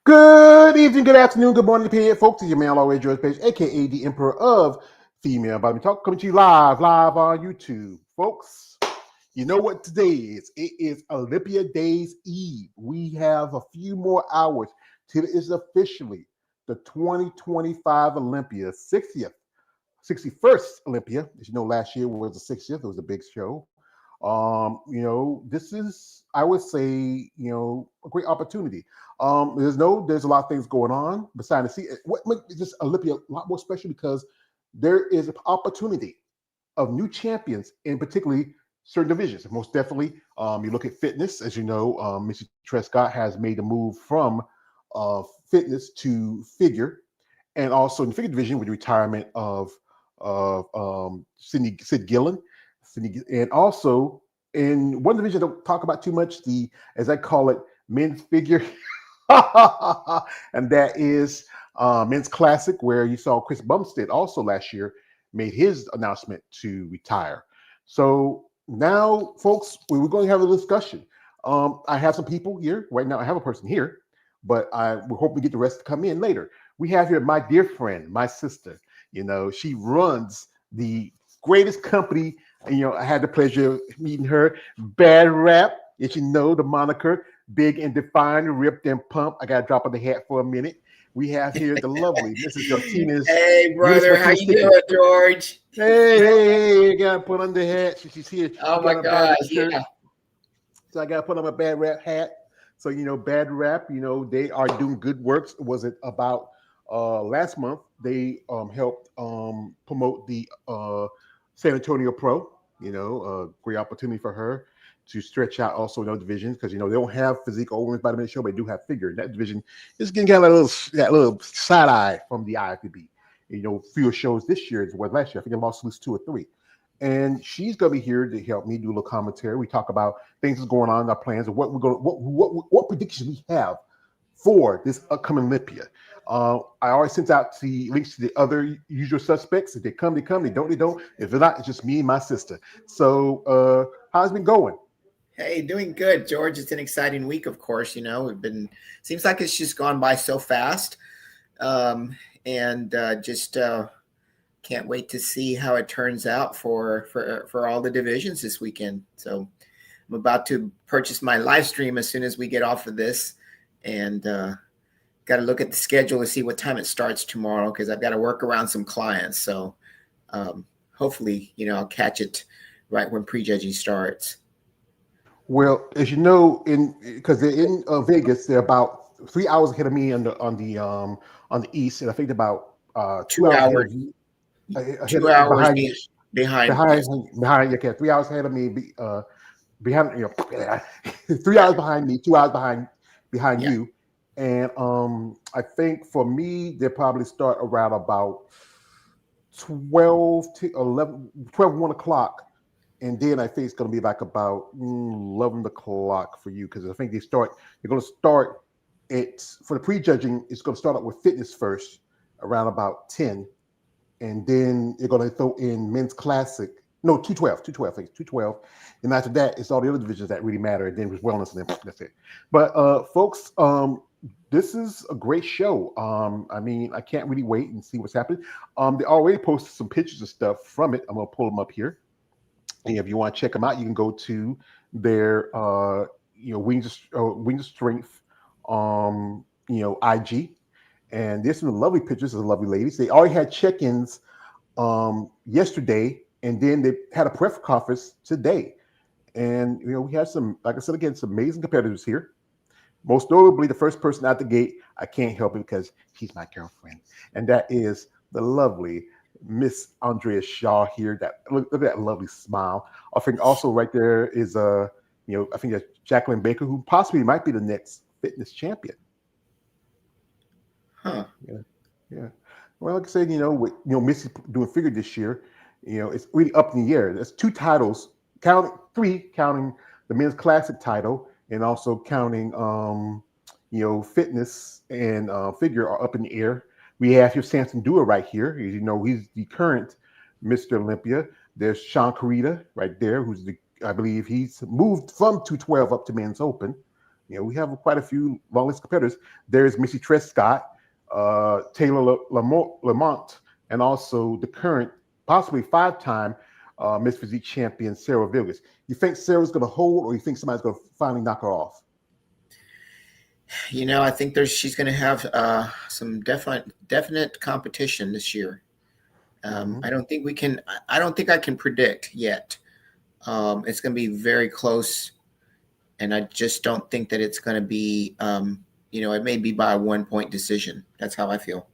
Good evening, good afternoon, good morning, depending folks. It's your man, always George Page, aka the Emperor of Female Bottom Talk, coming to you live on YouTube, folks. You know what today is? It is Olympia Days Eve. We have a few more hours till it is officially the 2025 Olympia 60th, 61st Olympia. As you know, last year was the 60th. It was a big show. This is, I would say, a great opportunity. There's a lot of things going on beside the scene. What makes this Olympia a lot more special because there is an opportunity of new champions in particularly certain divisions. Most definitely, you look at fitness, as you know, Missy Trescott has made a move from fitness to figure, and also in the figure division with the retirement of Sid Gillen, and also in one division I don't talk about too much, the as I call it, men's figure, and that is men's classic, where you saw Chris Bumstead also last year made his announcement to retire. So now, folks, we're going to have a discussion. I have some people here right now. I have a person here, but we hope we get the rest to come in later. We have here my dear friend, my sister. She runs the greatest company. I had the pleasure of meeting her. Bad Rap, as you know, the moniker, big and defined, ripped and pumped. I got to drop on the hat for a minute. We have here the lovely Mrs. Martinez. Hey, Miss brother, how Martinez you Sticky. doing, George? Hey, got to put on the hat. She's here. Oh She my got a bad gosh, rap shirt. yeah. So I got to put on my Bad Rap hat. So, Bad Rap, they are doing good works. Was it about last month? They helped promote the San Antonio Pro, a great opportunity for her to stretch out also in other divisions because, they don't have physique or women's bodybuilding show, but they do have figure. And that division is getting kind of that little side eye from the IFBB. Fewer shows this year as well as last year. I think I lost at least 2 or 3. And she's going to be here to help me do a little commentary. We talk about things that's going on in our plans and what we're going, what predictions we have for this upcoming Olympia. I always sent out the links to the other usual suspects. If they come, they come. They don't, they don't. If they're not, it's just me and my sister. So, how's it been going? Hey, doing good, George. It's an exciting week, of course. Seems like it's just gone by so fast. And just can't wait to see how it turns out for all the divisions this weekend. So I'm about to purchase my live stream as soon as we get off of this, and got to look at the schedule to see what time it starts tomorrow because I've got to work around some clients. So hopefully, I'll catch it right when prejudging starts. Well, as you know, in because they're in Vegas, they're about 3 hours ahead of me on the east, and I think about 2 hours ahead of 2 hours, you, ahead 2 hours behind you, behind. behind Yes. behind you. Okay, 3 hours ahead of me, behind 3 hours behind me, 2 hours behind Yeah. you, and I think for me they probably start around about 12 to 11, 12, 1 o'clock, and then I think it's going to be like about 11 o'clock for you because I think they're going to start it for the prejudging. It's going to start out with fitness first around about 10, and then you're going to throw in men's classic. No, 212, I think 212, and after that, it's all the other divisions that really matter, and then with wellness, and then that's it. But folks, this is a great show. I mean, I can't really wait and see what's happening. They already posted some pictures and stuff from it. I'm gonna pull them up here, and if you want to check them out, you can go to their Wings of Strength, IG, and there's some lovely pictures of the lovely ladies. They already had check-ins yesterday, and then they had a press conference today. And we had some, like I said again, some amazing competitors here. Most notably, the first person out the gate, I can't help it because she's my girlfriend, and that is the lovely Miss Andrea Shaw here. That look at that lovely smile. I think also right there is I think that's Jacqueline Baker, who possibly might be the next fitness champion. Huh. Yeah, yeah. Well, like I said, with Missy doing figure this year, it's really up in the air. There's 2 titles, counting the men's classic title, and also counting fitness and figure are up in the air. We have here Samson Dua right here. As you know, he's the current Mr. Olympia. There's Sean Carita right there, I believe he's moved from 212 up to men's open. We have quite a few long list competitors. There's Missy Trescott, Taylor Lamont, and also the current, possibly five-time Miss Physique champion, Sarah Vilgas. You think Sarah's going to hold, or you think somebody's going to finally knock her off? I think she's going to have some definite competition this year. I don't think we can. I don't think I can predict yet. It's going to be very close, and I just don't think that it's going to be. It may be by a 1-point decision. That's how I feel,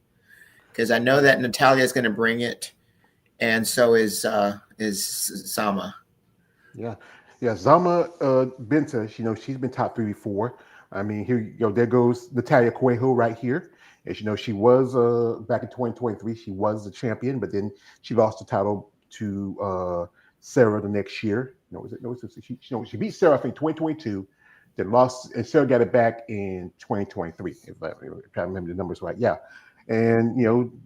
because I know that Natalia is going to bring it, and so is Sama. Yeah, Zama Benta. She's been top 3 before. I mean, here there goes Natalia Cuejo right here. And she was back in 2023. She was the champion, but then she lost the title to Sarah the next year. She beat Sarah in 2022, then lost, and Sarah got it back in 2023. If I remember the numbers right, yeah. And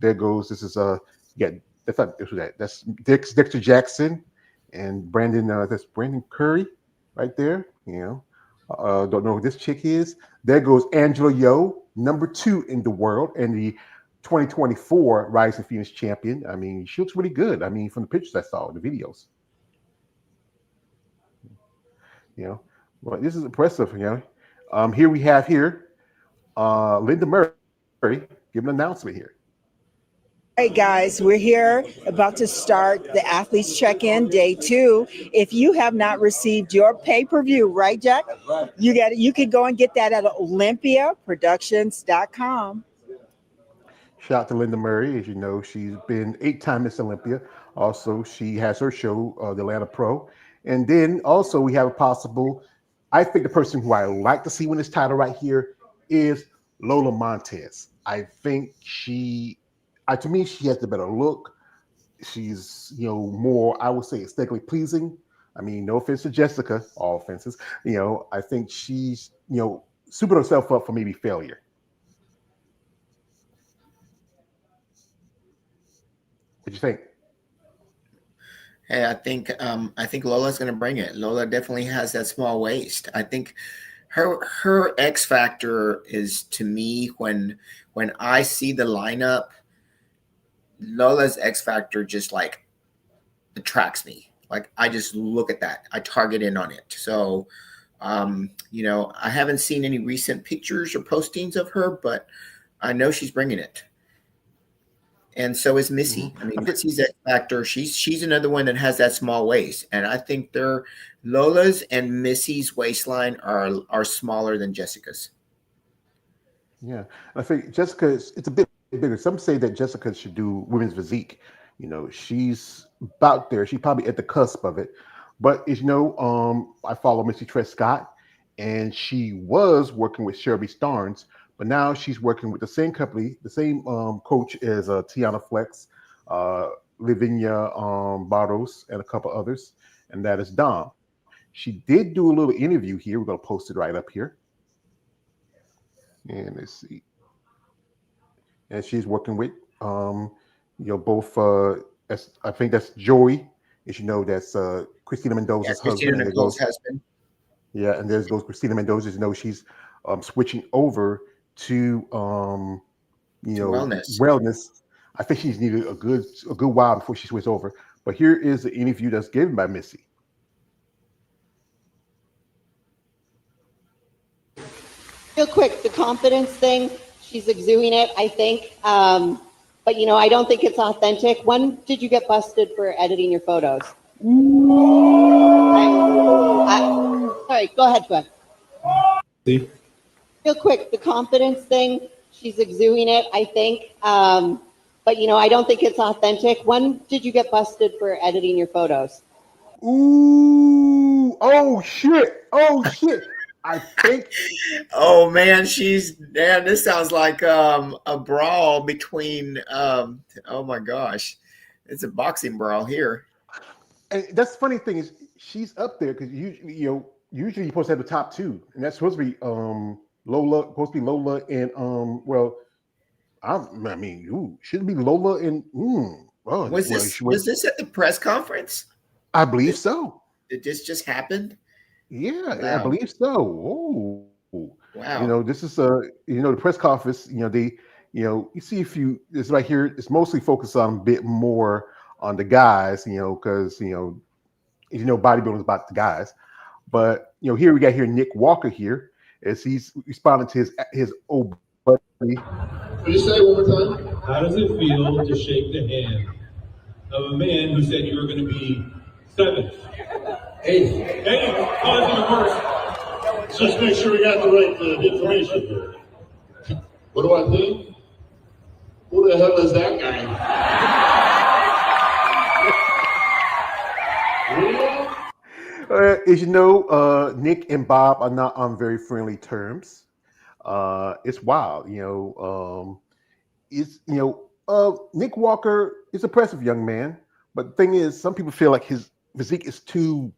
there goes. This is that's not this was that. That's Dexter Jackson and Brandon. That's Brandon Curry right there. Don't know who this chick is. There goes Angela Yo, number 2 in the world, and the 2024 Rising Phoenix champion. I mean, she looks really good. I mean, from the pictures I saw, the videos. Well, this is impressive. Here we have Linda Murray give an announcement here. Hey guys, we're here about to start the Athletes Check-In Day 2. If you have not received your pay-per-view, right, Jack? Right. You could go and get that at olympiaproductions.com. Shout out to Linda Murray. As you know, she's been 8-time Miss Olympia. Also, she has her show, the Atlanta Pro. And then also we have I think the person who I like to see win this title right here is Lola Montez. I think to me, she has the better look. She's, more, I would say, aesthetically pleasing. I mean, no offense to Jessica, all offenses. I think she's, souping herself up for maybe failure. What do you think? Hey, I think Lola's going to bring it. Lola definitely has that small waist. I think her X factor is, to me, when I see the lineup, Lola's X factor just like attracts me. Like, I just look at that. I target in on it. So, I haven't seen any recent pictures or postings of her, but I know she's bringing it. And so is Missy. I mean, Missy's X factor. She's another one that has that small waist, and I think Lola's and Missy's waistline are smaller than Jessica's. Yeah, I think Jessica's it's a bit bigger. Some say that Jessica should do women's physique. She's about there. She's probably at the cusp of it. But as I follow Missy Trescott, and she was working with Shelby Starnes. But now she's working with the same company, the same coach as Tiana Flex, Lavinia Barros, and a couple others, and that is Dom. She did do a little interview here. We're going to post it right up here. And let's see. And she's working with, both, I think that's Joey. As you know, that's Christina Mendoza's husband. husband. Yeah, and there goes Christina Mendoza. She's switching over to wellness. I think she's needed a good while before she switched over. But here is the interview that's given by Missy. Real quick, the confidence thing, she's exuding it, I think. But I don't think it's authentic. When did you get busted for editing your photos? Sorry, go ahead. See? Real quick, the confidence thing, she's exuding it, I think. But I don't think it's authentic. When did you get busted for editing your photos? Ooh, oh shit. I think. Oh man, this sounds like a brawl between. Oh my gosh, it's a boxing brawl here. And that's the funny thing is she's up there because usually you're supposed to have the top 2, and that's supposed to be Lola and shouldn't be Lola and was this at the press conference? I believe so. Did this just happen? Yeah, wow. I believe so. Oh, Wow. This is the press conference. You see a few. It's right here. It's mostly focused on a bit more on the guys. Because bodybuilding is about the guys. But here we got Nick Walker here as he's responding to his old buddy. Can you say it one more time? How does it feel to shake the hand of a man who said you were going to be 7th? 8th. 8th. Oh, that's even worse. Let's just make sure we got the right information here. What do I think? Who the hell is that guy? As you know, Nick and Bob are not on very friendly terms. It's wild, Nick Walker is an impressive young man, but the thing is, some people feel like his physique is too.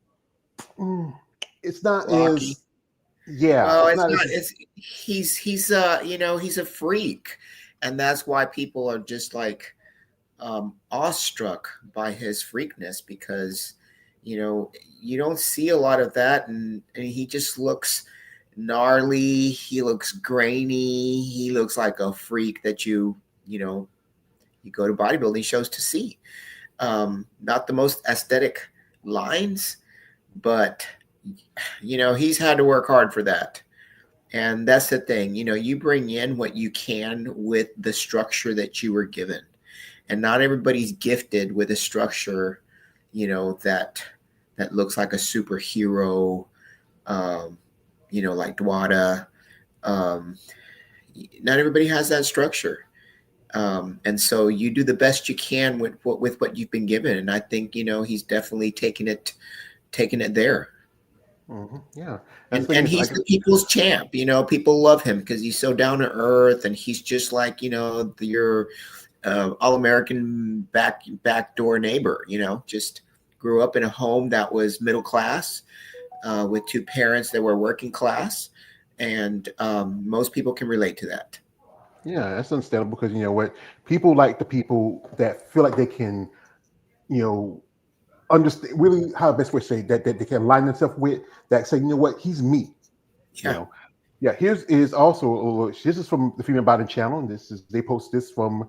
It's not Rocky. as. Yeah, well, it's not. He's a freak, and that's why people are just like awestruck by his freakness, because you don't see a lot of that, and he just looks gnarly. He looks grainy. He looks like a freak that you go to bodybuilding shows to see. Not the most aesthetic lines, but he's had to work hard for that. And that's the thing, you bring in what you can with the structure that you were given. And not everybody's gifted with a structure, that looks like a superhero, like Dwada. Not everybody has that structure. And so you do the best you can with what you've been given. And I think, he's definitely taking it there. Mm-hmm. Yeah. And he's the people's champ. People love him because he's so down to earth, and he's just like, your all-American backdoor neighbor, just grew up in a home that was middle class, with 2 parents that were working class. And most people can relate to that. Yeah, that's understandable, because what people like, the people that feel like they can, understand really how the best way to say that they can align themselves with that, say, he's me. Yeah. Here's is also this is from the Female Body Channel, and they post this from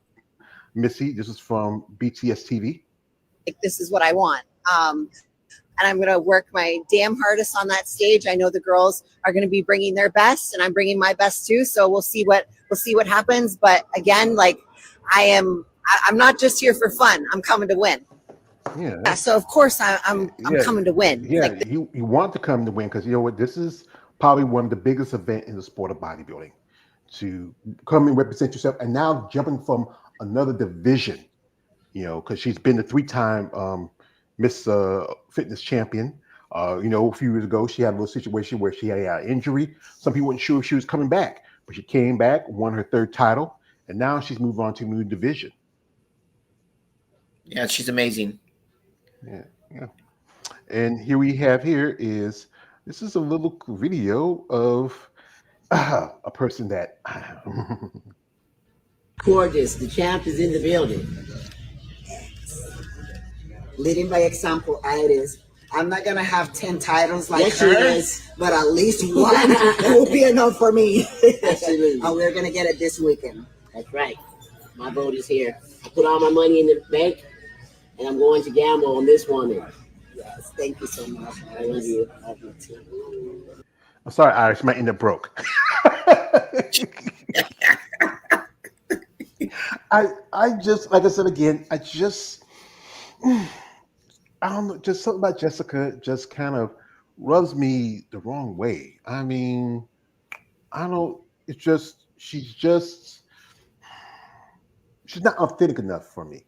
Missy. This is from BTS TV. This is what I want. And I'm going to work my damn hardest on that stage. I know the girls are going to be bringing their best, and I'm bringing my best too. So we'll see what happens. But again, like I'm not just here for fun. I'm coming to win. Yeah. So of course I'm coming to win. Yeah, you want to come to win, because this is probably one of the biggest events in the sport of bodybuilding, to come and represent yourself, and now jumping from another division, because she's been the 3-time Miss Fitness champion. A few years ago, she had a little situation where she had an injury. Some people weren't sure if she was coming back, but she came back, won her 3rd title, and now she's moved on to a new division. Yeah, she's amazing. Yeah. And this is a little video of a person that gorgeous. The champ is in the building. Leading by example, Iris. I'm not gonna have 10 titles like her, but at least one will be enough for me. Absolutely. And we're gonna get it this weekend. That's right. My vote is here. I put all my money in the bank, and I'm going to gamble on this woman. Yes, thank you so much. I love you. I love you too. I'm sorry, Iris, my internet broke. I just, like I said again, I don't know, just something about Jessica just kind of rubs me the wrong way. I mean, I don't, it's just, she's not authentic enough for me.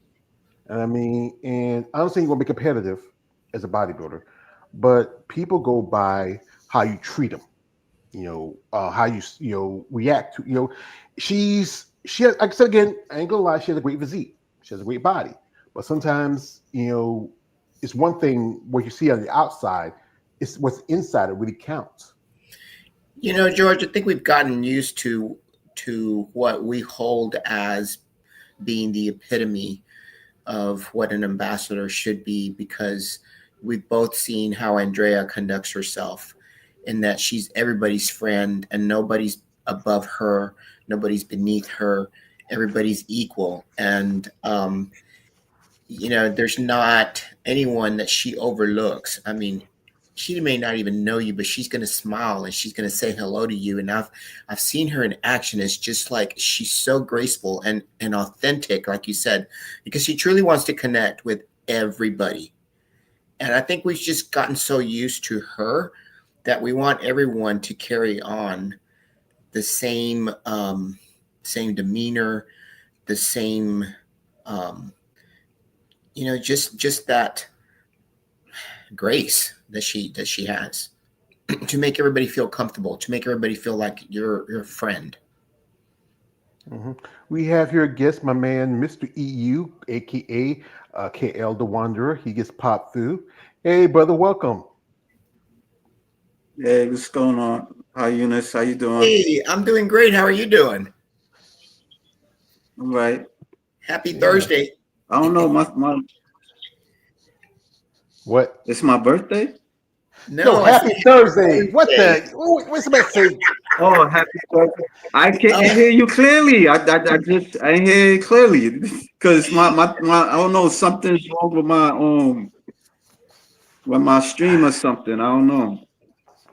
And I don't think you want to be competitive as a bodybuilder, but people go by how you treat them, how you react to, she has, like I said again, I ain't gonna lie, she has a great physique, she has a great body, but sometimes, it's one thing what you see on the outside, it's what's inside that really counts. George, I think we've gotten used to what we hold as being the epitome of what an ambassador should be, because we've both seen how Andrea conducts herself. in that she's everybody's friend and nobody's above her, nobody's beneath her, everybody's equal. And there's not anyone that she overlooks. I mean, she may not even know you, but she's going to smile and she's going to say hello to you. And I've seen her in action. It's just like she's so graceful and authentic, like you said, because she truly wants to connect with everybody. And I think we've just gotten so used to her that we want everyone to carry on the same demeanor, the same just that grace that she has to make everybody feel comfortable, to make everybody feel like you're a friend. Mm-hmm. We have here a guest, my man, Mr. EU, aka KL the Wanderer. He gets popped through. Hey, brother, welcome. Hey, what's going on? Hi, Eunice. How you doing? Hey, I'm doing great. How are you doing? All right. Happy Thursday. I don't know. My What? It's my birthday? No, happy Thursday. What the? What's the message? Oh, happy Thursday. I can't hear you clearly. I ain't hear you clearly because my I don't know, something's wrong with my stream or something. I don't know.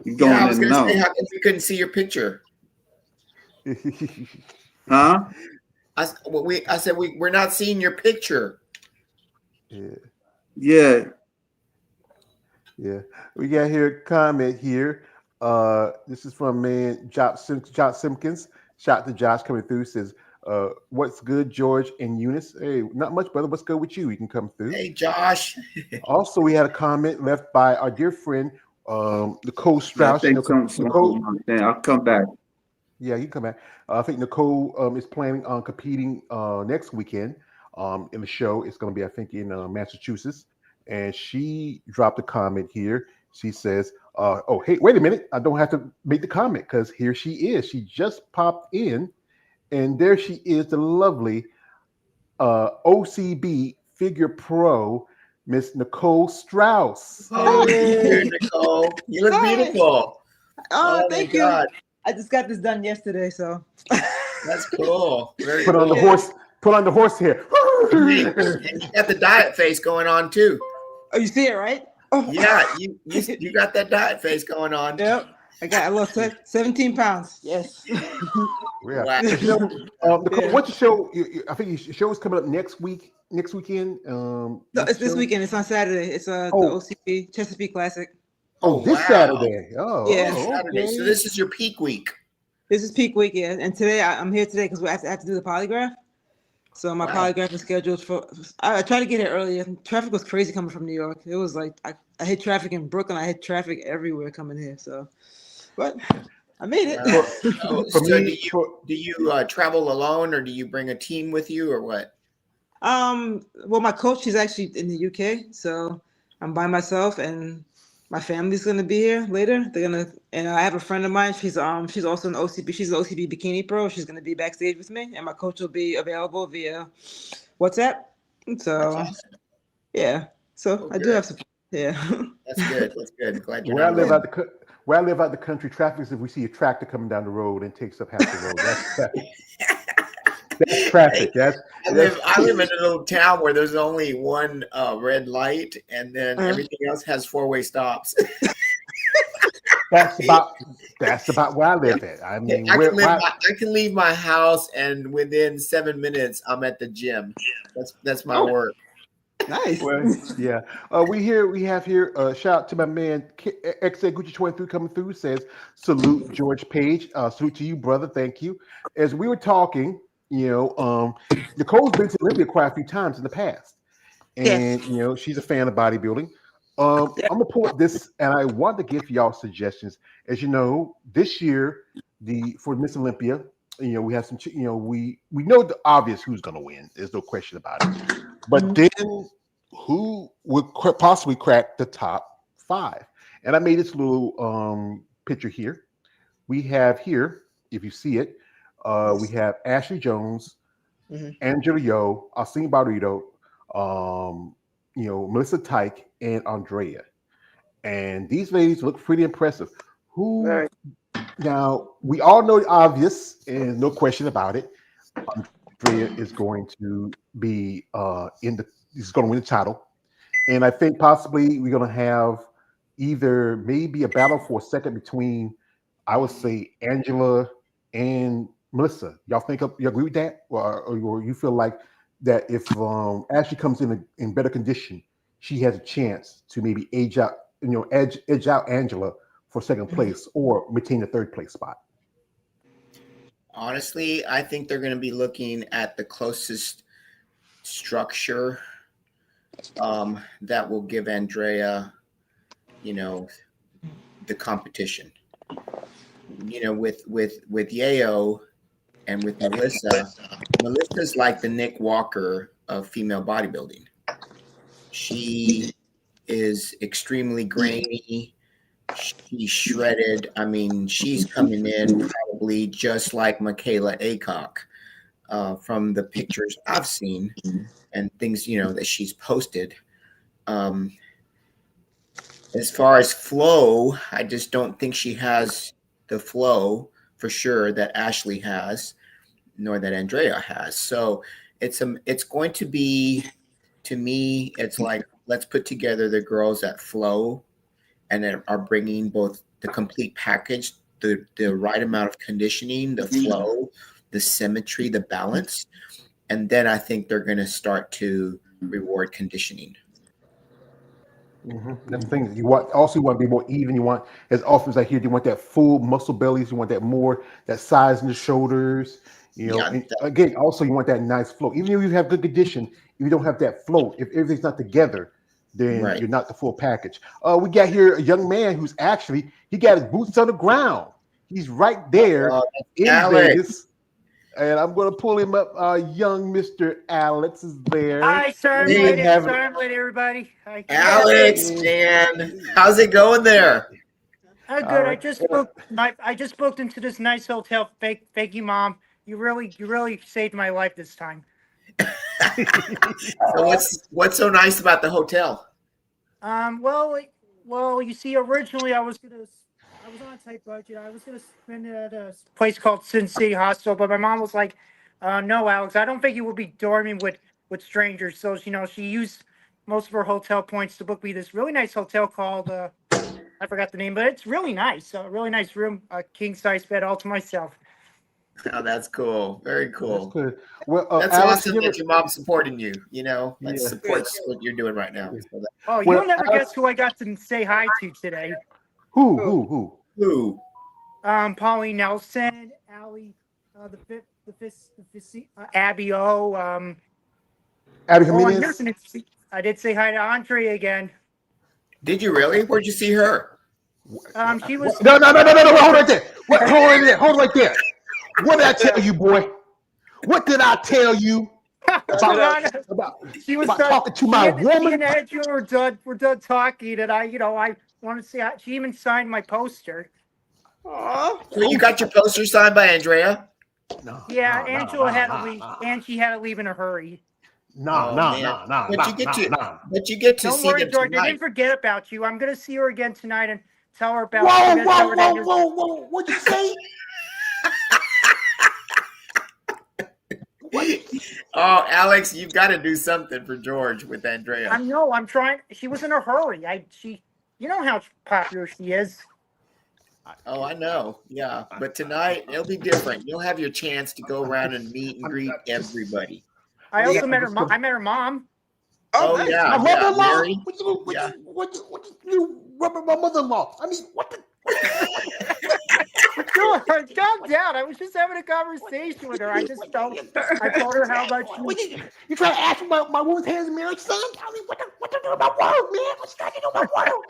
You're going I was in going and to say, out. how come we couldn't see your picture? Huh? I said we're not seeing your picture. Yeah. Yeah. We got here a comment here. This is from man Josh Simpkins. Shout out to Josh coming through. Says, what's good, George and Eunice? Hey, not much, brother. What's good with you? You can come through. Hey, Josh. Also, we had a comment left by our dear friend Nicole Strauss. I think Nicole, I'll come back. Yeah, you can come back. I think Nicole is planning on competing next weekend in the show. It's going to be, I think, in Massachusetts. And she dropped a comment here. She says, oh, hey, wait a minute. I don't have to make the comment because here she is. She just popped in. And there she is, the lovely OCB Figure Pro, Miss Nicole Strauss. Hey, Nicole. You look beautiful. Oh, thank you. God. I just got this done yesterday, so that's cool. Very put on cool. the horse. Put on the horse hair. And you got the diet face going on too. Oh, you see it, right? Oh. Yeah, you got that diet face going on. Yep. I lost 17 pounds. Yes. Yeah. Wow. Nicole, what's the show? I think your show is coming up next weekend. No, it's this weekend. It's on Saturday. It's the OCB Chesapeake Classic. Oh, this Saturday. Oh, yeah. Saturday. Okay. So this is your peak week. This is peak week, yeah. And today I'm here today because I have to do the polygraph. So my polygraph is scheduled for. I tried to get here earlier. Traffic was crazy coming from New York. It was like I hit traffic in Brooklyn. I hit traffic everywhere coming here. So, but I made it. Do you travel alone, or do you bring a team with you, or what? Well, my coach is actually in the UK, so I'm by myself, and my family's gonna be here later. And I have a friend of mine. She's also an OCB. She's an OCB bikini pro. She's gonna be backstage with me, and my coach will be available via WhatsApp. So, awesome. Yeah. So I do have support. Yeah. That's good. That's good. Glad you're where I live out the country, traffic is if we see a tractor coming down the road and takes up half the road. That's traffic. That's traffic. I live in a little town where there's only one red light, and then everything else has four-way stops. That's about where I live at. I mean, I can leave my house, and within 7 minutes, I'm at the gym. That's my work. Nice. Well, yeah. We have here. Shout out to my man XA Gucci 23 coming through. Says salute George Page. Salute to you, brother. Thank you. As we were talking, Nicole's been to Olympia quite a few times in the past, and she's a fan of bodybuilding. I'm gonna pull up this, and I want to give y'all suggestions. As you know, this year for Miss Olympia, we have some. We know the obvious who's gonna win. There's no question about it. But then, who would possibly crack the top 5? And I made this little picture here. We have here, if you see it, we have Ashley Jones, Angela Yo, Alcine Barreto, Melissa Tyke, and Andrea. And these ladies look pretty impressive. Who now we all know the obvious, and no question about it. Andrea is going to be is going to win the title. And I think possibly we're going to have either maybe a battle for a second between, I would say, Angela and Melissa. Y'all you agree with that, or you feel like that if Ashley comes in better condition, she has a chance to maybe edge out Angela for second place or maintain the third place spot. Honestly, I think they're going to be looking at the closest structure that will give Andrea, the competition. With Yayo and with Melissa, Melissa's like the Nick Walker of female bodybuilding. She is extremely grainy. She's shredded. I mean, she's coming in probably just like Michaela Aycock from the pictures I've seen and things, that she's posted. As far as flow, I just don't think she has the flow for sure that Ashley has, nor that Andrea has. So it's going to be, to me, it's like, let's put together the girls that flow and that are bringing both the complete package, the right amount of conditioning, the flow, the symmetry, the balance. And then I think they're going to start to reward conditioning. Mm-hmm. That's the thing. You want to be more even. You want, as often as I hear, you want that full muscle bellies. You want that size in the shoulders. And again, also you want that nice flow. Even if you have good condition, if you don't have that flow, if everything's not together, then you're not the full package. We got here a young man who's actually, he got his boots on the ground. He's right there in Vegas. And I'm going to pull him up. Young Mr. Alex is there. Hi, sir. Everybody. Hi. Alex, man, how's it going there? Good. Right. I just booked into this nice hotel. Thank you, Mom. You really saved my life this time. So what's so nice about the hotel? Well, you see, originally I was on a tight budget. I was gonna spend it at a place called Sin City Hostel, but my mom was like, "No, Alex, I don't think you will be dorming with strangers." So she used most of her hotel points to book me this really nice hotel called I forgot the name, but it's really nice. A really nice room, a king size bed all to myself. Oh, that's cool. Very cool. That's good. Well, that's Alex, awesome that your mom's supporting you. That supports what you're doing right now. So you'll never guess who I got to say hi to today. Who? Pauline Nelson, Allie, Abby O. Abby Jimenez. I did say hi to Andre again. Did you really? Where'd you see her? She was. No. Hold right there. Hold right there. What did I tell you, boy? What did I tell you about she was talking to my woman? Me and Andrew were done talking, and I want to see. She even signed my poster. So you got your poster signed by Andrea? No. Yeah, Angela had to leave, and she had to leave in a hurry. No. But you get to Don't see worry, them George. tonight. I didn't forget about you. I'm gonna see her again tonight and tell her about. Whoa! What'd you say? Oh, Alex, you've got to do something for George with Andrea. I'm trying. She was in a hurry. You know how popular she is. Oh, I know. Yeah, but tonight it'll be different. You'll have your chance to go around and meet and greet everybody. I also met her mom. I met her mom. Oh nice. Yeah, my mother-in-law. Mary. What you rubber my mother-in-law? I mean, what the? Calm down. I was just having a conversation with her. I told her how much you trying to ask me my woman's hands in marriage, son? I mean, what to do about world, man? What's got to do about world?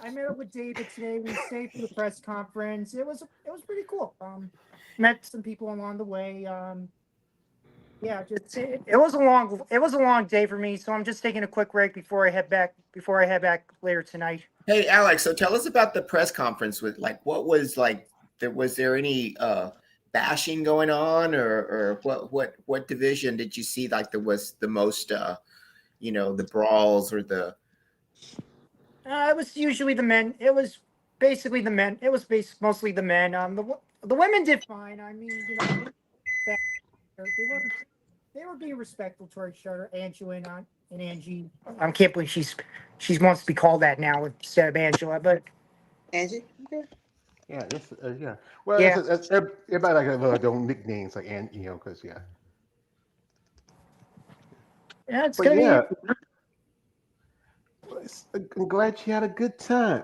I met up with David today. We stayed for the press conference. It was pretty cool. Met some people along the way. It was a long day for me, so I'm just taking a quick break before I head back later tonight. Hey, Alex, so tell us about the press conference. What was was there any bashing going on, or what division did you see there was the most the brawls or the It was usually the men. It was basically the men. It was mostly the men. The women did fine. I mean, they were they were being respectful towards each other. Angela and Angie. I can't believe she wants to be called that now instead of Angela. But Angie. Okay. Yeah, yeah. Well, yeah, everybody like have their own nicknames, like and because yeah, it's But gonna be. yeah, I'm glad you had a good time,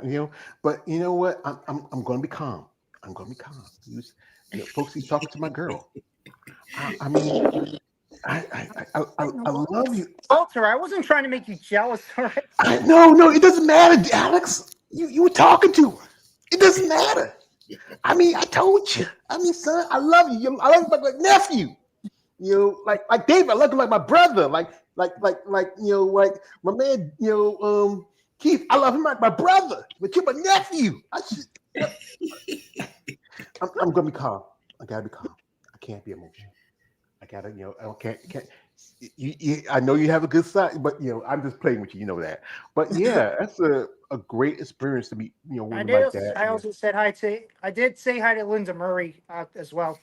But you know what? I'm going to be calm. I'm going to be calm. Folks, he's talking to my girl. I mean, I love you. Walter, I wasn't trying to make you jealous, all right? No, it doesn't matter, Alex. You were talking to her. It doesn't matter. I mean, I told you. I mean, son, I love you. I love you like nephew. Like David, I love him like my brother. Like like my man, Keith, I love him like my brother. But you're my nephew. I'm gonna be calm. I gotta be calm. I can't be emotional. I gotta, I can't. I know you have a good side, but I'm just playing with you. You know that. But yeah, that's a great experience to meet, women like that. I also said hi to. I did say hi to Linda Murray as well.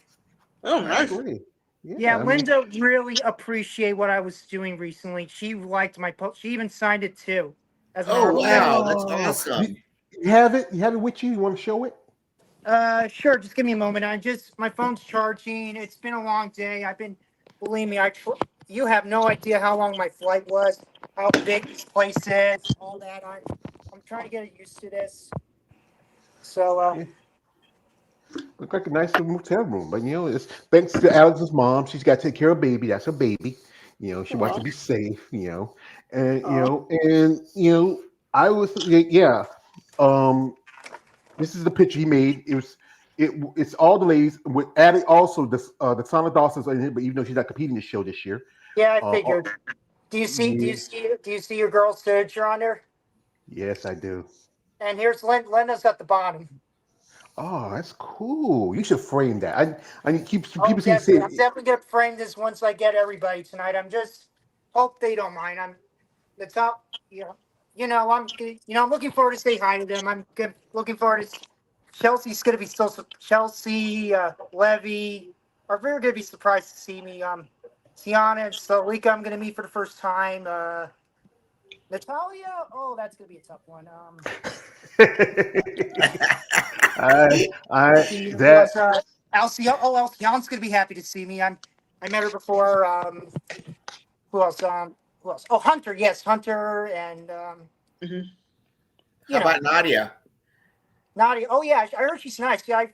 Oh, That's nice. great. Yeah, Yeah, I mean, Linda really appreciated what I was doing recently. She liked my post. She even signed it too, as an Oh, autograph. wow. That's oh, awesome. you have it. You have it with you. You want to show it? Sure. Just give me a moment. My phone's charging. It's been a long day. Believe me, you have no idea how long my flight was, how big this place is, all that. I'm trying to get used to this. So, Yeah. Look like a nice little motel room, but it's thanks to Alex's mom. She's got to take care of baby. That's her baby. She wants to be safe. And I was yeah. Um, this is the picture he made. It's all the ladies with adding also the Sonic Dawson's in it, but even though she's not competing this show this year. yeah, I Uh, uh, figured. Do you see? Do you yeah, see? Do you see your girl's signature on there? yes, I do. And here's Linda's at the bottom. Oh, that's cool. You should frame that. I keep Oh, people say definitely. I'm definitely gonna frame this once I get everybody tonight. I'm just hope they don't mind. I'm the top. I'm looking forward to say hi to them. Looking forward to Chelsea's gonna be Chelsea, Levy are very gonna be surprised to see me. Tiana and Salika I'm gonna meet for the first time. Natalia, oh, that's gonna be a tough one. I See who that else, Alcione. Oh, Alcione's gonna be happy to see me. I met her before. Who else? Who else? Oh, Hunter. Yes, Hunter and Mhm. How about Nadia? Nadia. Oh yeah, I heard she's nice. Yeah,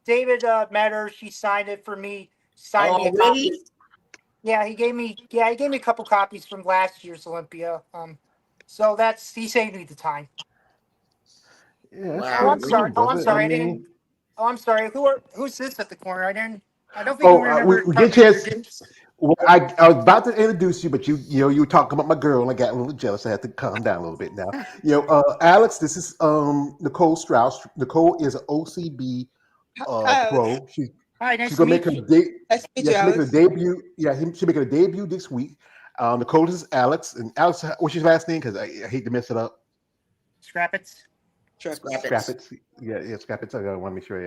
David met her. She signed it for me. Signed me Oh, a copy. really? Yeah, he gave me. Yeah, he gave me a couple copies from last year's Olympia. So he saved me the time. that's Oh, Wow. pretty I'm sorry. cool, Oh, I'm brother. I sorry. I mean, didn't. Oh, I'm sorry. Who's this at the corner? I don't think we we, remember we get a talking to chance. your. Well, I was about to introduce you, but you were talking about my girl, and I got a little jealous. I had to calm down a little bit now. Alex, this is Nicole Strauss. Nicole is an OCB Hi, Alex. pro. Hi, She's nice to gonna make meet her you. Nice to meet yeah, you, she's making a Alex. debut. Yeah, she's making a debut this week. Nicole is Alex, and Alex, what's his last name? Because I hate to mess it up. Scrappets. Trappers. Scrappets. Scrap it. Yeah, scrap it. I want to make sure.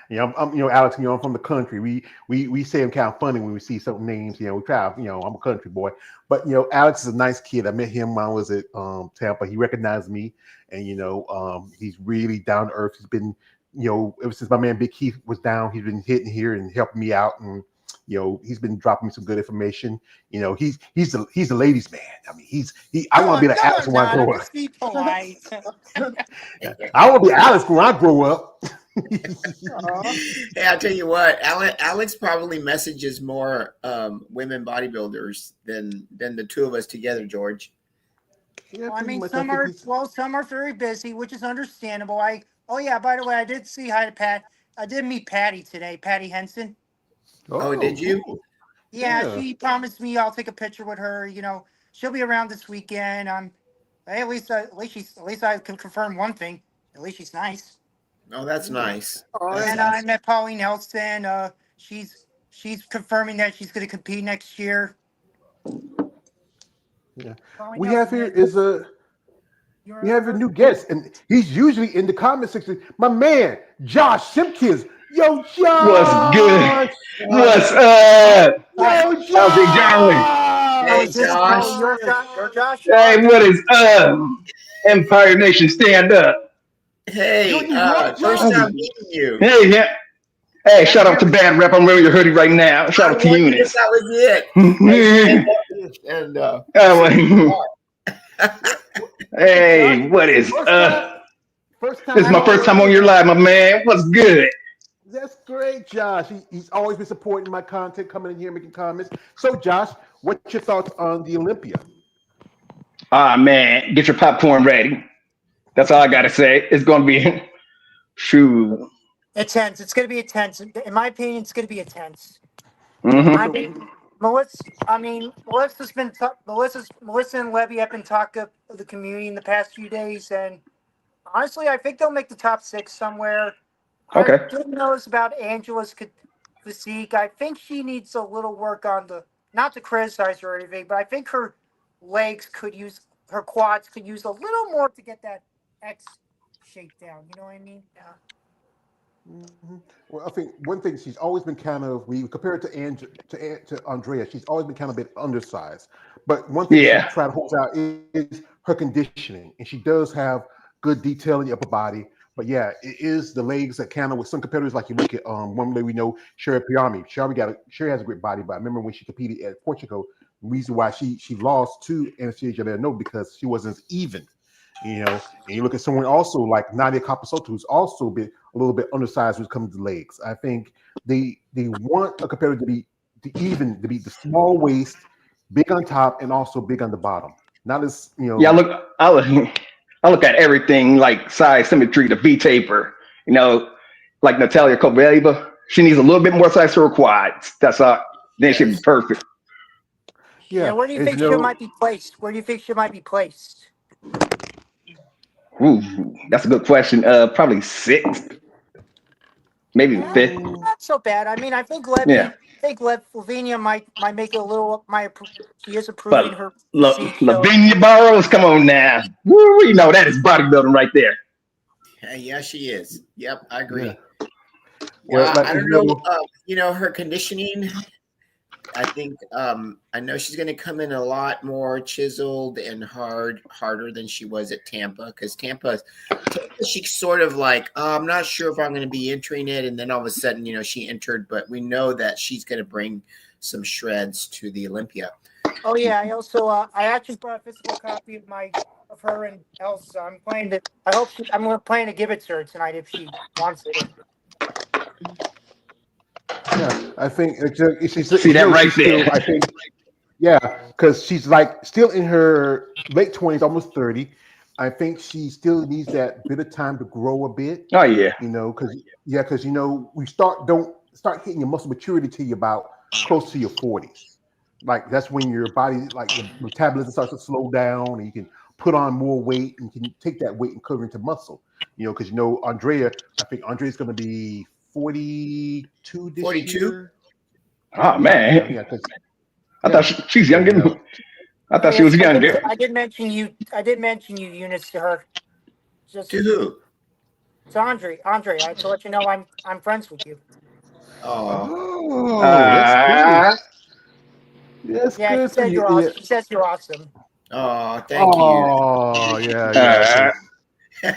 Yeah, Alex. I'm from the country. We say I'm kind of funny when we see certain names. We try. I'm a country boy, but Alex is a nice kid. I met him when I was at Tampa. He recognized me, and he's really down to earth. He's been, ever since my man Big Keith was down, he's been hitting here and helping me out, and he's been dropping me some good information. He's the ladies' man. I mean, I want to be like Come Alex on, when I Donna. grow up. Just be polite. I want to be Alex when I grow up. Hey, I'll tell you what, Alex probably messages more women bodybuilders than the two of us together, George. Yeah, Well, I pretty mean, much. I think he's. some are very busy, which is understandable. Oh yeah, by the way, I did see hi to Pat. I did meet Patty today, Patty Henson. Oh, Oh, did you? cool. Yeah, Yeah. she promised me I'll take a picture with her. She'll be around this weekend. Hey, at least I can confirm one thing. At least she's nice. Oh, that's nice. Oh, That's that's And nice. I met Pauline Nelson. She's confirming that she's going to compete next year. Yeah. Pauline We have Nelson here is. is a We have a new guest, and he's usually in the comment section. My man, Josh Simpkins. Yo, What's good? Josh. What's up? Yo, How's it going? Oh, Hey, is this Josh. your Josh? Your Josh? Hey, what is up? Empire Nation, stand up. Hey, New York, first Josh. time meeting you. Hey, yeah. Hey, shout out to Bad Rep. I'm wearing your hoodie right now. Shout I out to wondered if Eunice. that was it. And Hey, what is up? First time. This is my first time on your live, my man. What's good? That's great, Josh. He's always been supporting my content, coming in here, making comments. So, Josh, what's your thoughts on the Olympia? Ah, man, get your popcorn ready. That's all I gotta say. It's gonna be shoot. It's tense. It's going to be a tense. In my opinion, it's going to be a tense. Mm-hmm. I mean, Melissa's been Melissa and Levy have been talking of the community in the past few days, and honestly, I think they'll make the top 6 somewhere. Okay. I didn't notice about Angela's physique. I think she needs a little work on not to criticize her or anything, but I think her her quads could use a little more to get that X shape down. You know what I mean? Yeah. Mm-hmm. Well, I think one thing she's always been kind of, we compare it to Andrea, she's always been kind of a bit undersized. But one thing she tries to hold out is her conditioning, and she does have good detail in the upper body. But yeah, it is the legs that kind of, with some competitors, like you look at one way we know Sherry Piami. Sherry has a great body, but I remember when she competed at Portugal, the reason why she lost to Anastasia Leonova because she wasn't as even. And you look at someone also like Nadia Capasoto, who's also been a little bit undersized when it comes to legs. I think they want a competitor to be the small waist, big on top, and also big on the bottom. Not as Yeah, I look at everything like size symmetry, the V taper. Like Natalia Kovaleva, she needs a little bit more size for her quads. That's all. Then she'll be perfect. Yeah. Where do you think she might be placed? Where do you think she might be placed? Ooh, that's a good question. Probably 6th, maybe 5th. Not so bad. I mean, I think Yeah. Lavinia might make it a little. She is improving But her physique. Lavinia Barrows, come on now. Woo, that is bodybuilding right there. Yeah, she is. Yep, I agree. Yeah. Well, I don't know. Her conditioning. I think I know she's going to come in a lot more chiseled and harder than she was at Tampa, because Tampa, she's sort of like, I'm not sure if I'm going to be entering it, and then all of a sudden, she entered. But we know that she's going to bring some shreds to the Olympia. Oh yeah, I also I actually brought a physical copy of her and Elsa. I'm planning to give it to her tonight if she wants it. Yeah, I think she's See that right there. Still, I think, yeah, because she's like still in her late 20s, almost 30. I think she still needs that bit of time to grow a bit. Oh yeah. Because we don't start hitting your muscle maturity till you're about close to your 40s. Like that's when your body, like your metabolism starts to slow down, and you can put on more weight, and you can take that weight and convert into muscle. Because Andrea, I think Andrea's going to be 42 this 42? year. Oh man. Yeah. I thought she's younger. I thought she was younger. I did mention you, Eunice, to her. To who? To Andre. To let you know I'm friends with you. Oh, that's cool. That's good. She says you're awesome. Oh, thank you. Oh, yeah.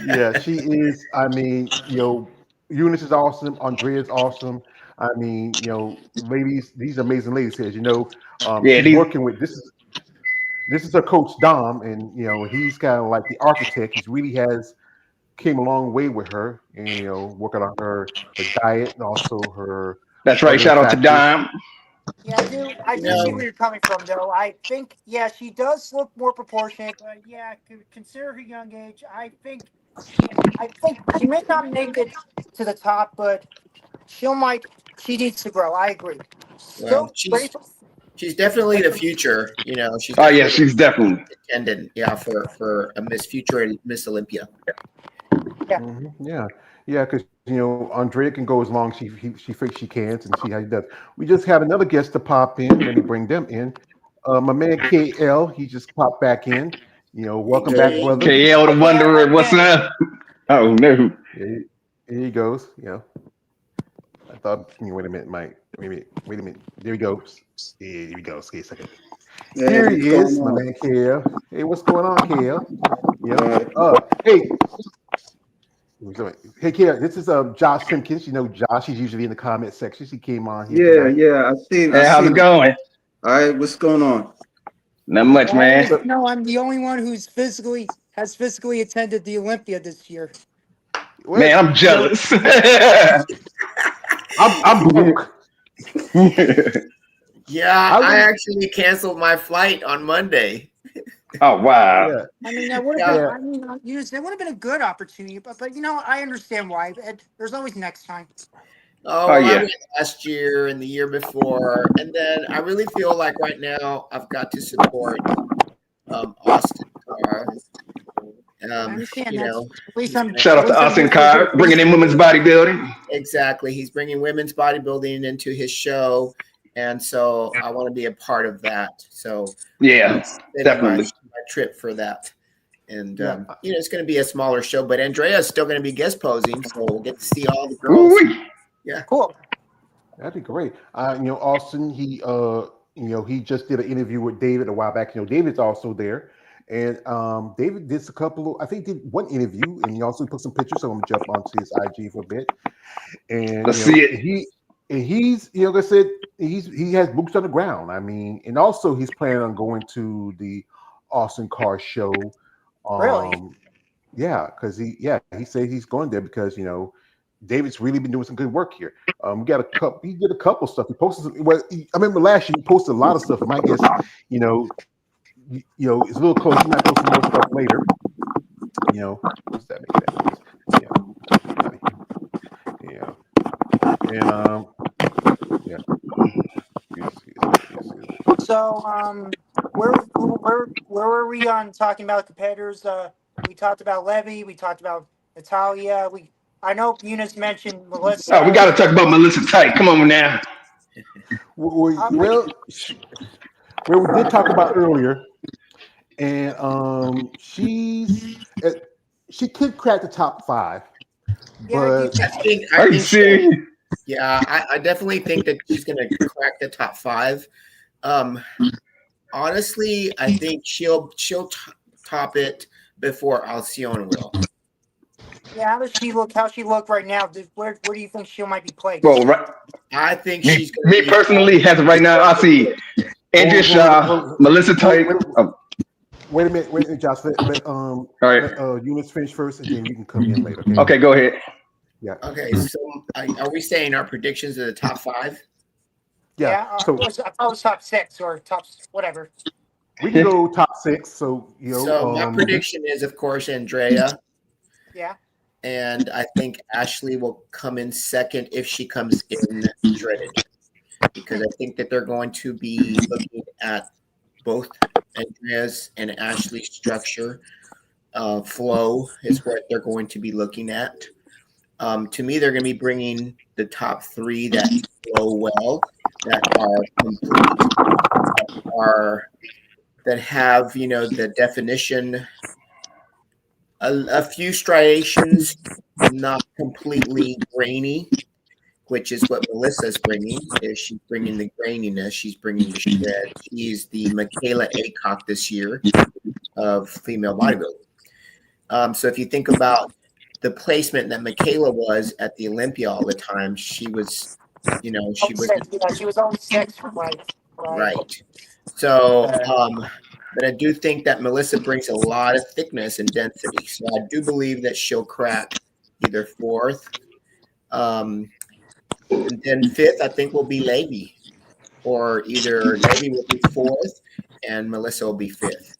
Yeah, she is. I mean, Eunice is awesome. Andrea's awesome. I mean, ladies, these amazing ladies here. She's working with this is her coach Dom, and he's kind of like the architect. He's really came a long way with her, and working on her diet and also her. That's right. Shout out to Dom. Yeah, I do. I do see where you're coming from, though. I think, she does look more proportionate, but consider her young age. I think she may not make it to the top, but she needs to grow. I agree. Well, she's definitely the future. She's. She's definitely contending. Yeah, for a Miss Future and Miss Olympia. Yeah. Mm-hmm. Yeah, because Andrea can go as long as she thinks she can, and see how he does. We just have another guest to pop in. Let me bring them in. My man KL, he just popped back in. Welcome back, brother. KL the Wanderer, what's up? Oh no. Yeah, here he goes. I thought. Wait a minute, Mike. Wait a minute. There he goes. Here we go. Okay, a second. Hey, Here he what's is, my going man KL. Hey, what's going on, KL? on? Hey. Hey, KL. This is Josh Simpkins. Josh. He's usually in the comment section. He came on here tonight. Yeah. I Hey, how's it going? All right, what's going on? Not much, man. No, I'm the only one who's has physically attended the Olympia this year. Man, I'm jealous. I'm broke. Yeah, I actually canceled my flight on Monday. Oh wow. Yeah. I mean, that would have been. It would have been a good opportunity, but I understand why. There's always next time. Oh yeah. I went last year and the year before, and then I really feel like right now I've got to support Austin Carr. Shout out to Austin Carr, bringing in women's bodybuilding. Exactly, he's bringing women's bodybuilding into his show, and so I want to be a part of that. So yeah, definitely my trip for that. And it's going to be a smaller show, but Andrea's still going to be guest posing, so we'll get to see all the girls. Ooh-wee. Yeah, cool. That'd be great. Austin, he just did an interview with David a while back. David's also there, and David did I think did one interview, and he also put some pictures. So I'm gonna jump onto his IG for a bit, and let's see it. He's like I said, he has boots on the ground. I mean, and also he's planning on going to the Austin Carr show. Really? Yeah, because he said he's going there because David's really been doing some good work here. We got a couple. He did a couple stuff. He posted some. Well, I remember last year he posted a lot of stuff. And I guess it's a little close. He might post some more stuff later. What's that make that? So where were we on talking about competitors? We talked about Levy. We talked about Natalia. I know Eunice mentioned Melissa. Oh, we got to talk about Melissa Tight. Come on now. Well, we did talk about earlier, and she could crack the top 5. But I think I definitely think that she's going to crack the top 5. Honestly, I think she'll top it before Alcione will. Yeah, how does she look? How she look right now? Where do you think she might be placed? Well, right. I think me personally, as of right now, I see Andrea Shaw, Melissa Tight. Wait a minute, Josh. All right. Eunice finish first, and then you can come in later. Okay, go ahead. Yeah. Okay, so are we saying our predictions of the top 5? Yeah. I thought it was top 6 or top whatever. We can go top 6. So So my prediction is, of course, Andrea. Yeah. And I think Ashley will come in second if she comes in dreaded, because I think that they're going to be looking at both Andrea's and Ashley's structure. Flow is what they're going to be looking at. To me, they're going to be bringing the top 3 that flow well, that are complete, that have the definition. A few striations, not completely grainy, which is what Melissa's bringing. She's bringing the graininess. She's bringing the shred. She's the Michaela Aycock this year of female bodybuilding. So if you think about the placement that Michaela was at the Olympia all the time, she was, she was only 6 for right. So, but I do think that Melissa brings a lot of thickness and density. So I do believe that she'll crack either 4th. And then 5th, I think, will be Levy. Or either Levy will be 4th and Melissa will be 5th.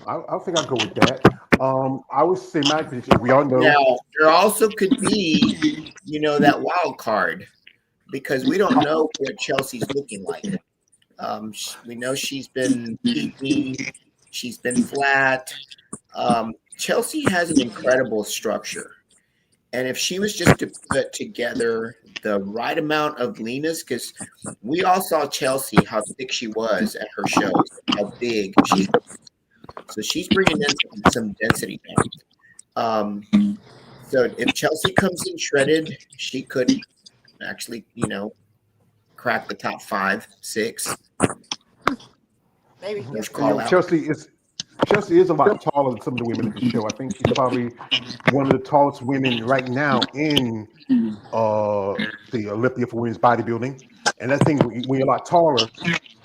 I think I'll go with that. I would say my prediction. We all know. Now, there also could be, that wild card, because we don't know what Chelsea's looking like. We know she's been peaking, she's been flat. Chelsea has an incredible structure, And if she was just to put together the right amount of leanness, because we all saw Chelsea, how thick she was at her shows, how big she is. So she's bringing in some density now. So if Chelsea comes in shredded, she could actually, crack the top 5, 6. Maybe. First call out. Chelsea is a lot taller than some of the women at the show. I think she's probably one of the tallest women right now in the Olympia for women's bodybuilding. And that thing, when you're a lot taller,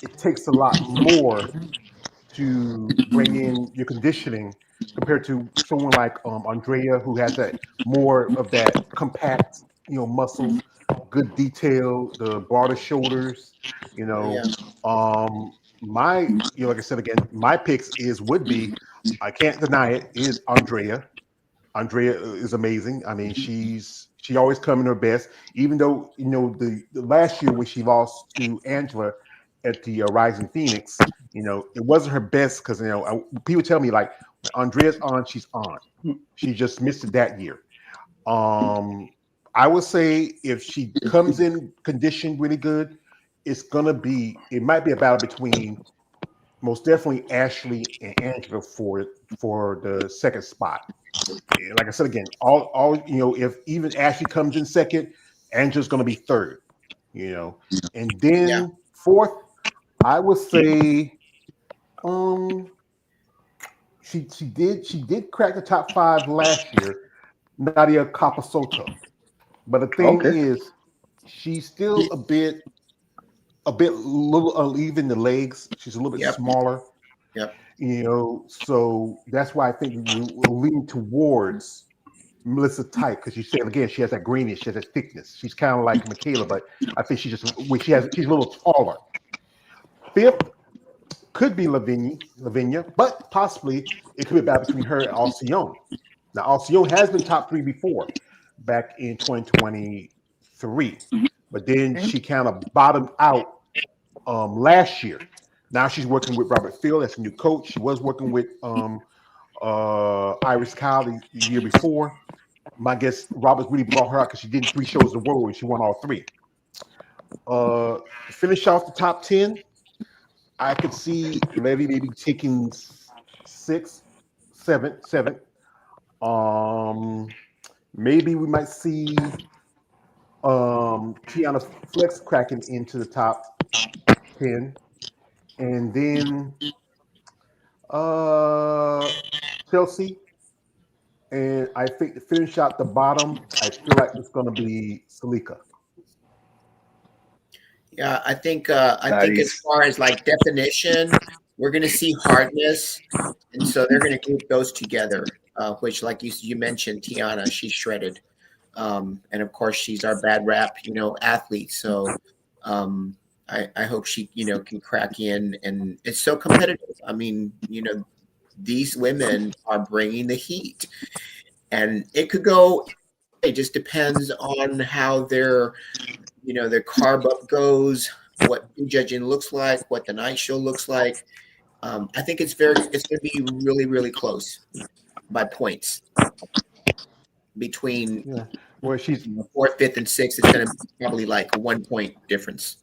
it takes a lot more to bring in your conditioning compared to someone like Andrea, who has that more of that compact, muscles, good detail, the broader shoulders. Yeah. My, like I said again, my picks would be, I can't deny it, is Andrea. Andrea is amazing. I mean, she always coming her best, even though the last year when she lost to Angela at the Rising Phoenix, it wasn't her best because people tell me like when Andrea's on, she's on. She just missed it that year. I would say if she comes in conditioned really good, it might be a battle between most definitely Ashley and Angela for the second spot. Like I said again, all if even Ashley comes in second, Angela's going to be third. And then fourth, I would say, she did crack the top 5 last year, Nadia Capasoto. But the thing Okay. is, she's still a bit little uneven in the legs. She's a little bit smaller. Yep. So that's why I think we'll lean towards Melissa Type, because you said again she has that greenish, she has that thickness. She's kind of like Michaela, but I think she's a little taller. Fifth could be Lavinia, but possibly it could be a battle between her and Alcione. Now Alcione has been top 3 before, back in 2023, but then she kind of bottomed out last year. Now she's working with Robert Field as a new coach. She was working with Iris Kyle the year before. My guess, Roberts really brought her out because she did 3 shows in a row and she won all 3. Finish off the top 10. I could see Levy maybe taking 6, 7. Maybe we might see Tiana Flex cracking into the top 10. And then Chelsea. And I think to finish out the bottom, I feel like it's going to be Salika. Yeah, I think as far as like definition, we're going to see hardness, and so they're going to group those together. Which, like you mentioned, Tiana, she's shredded, and of course she's our bad rap, athlete. So I hope she can crack in, and it's so competitive. I mean, these women are bringing the heat, and it could go. It just depends on how their carb up goes, what judging looks like, what the night show looks like. I think it's going to be really, really close by points between she's 4th, 5th, and 6th. It's going to be probably like a 1 point difference.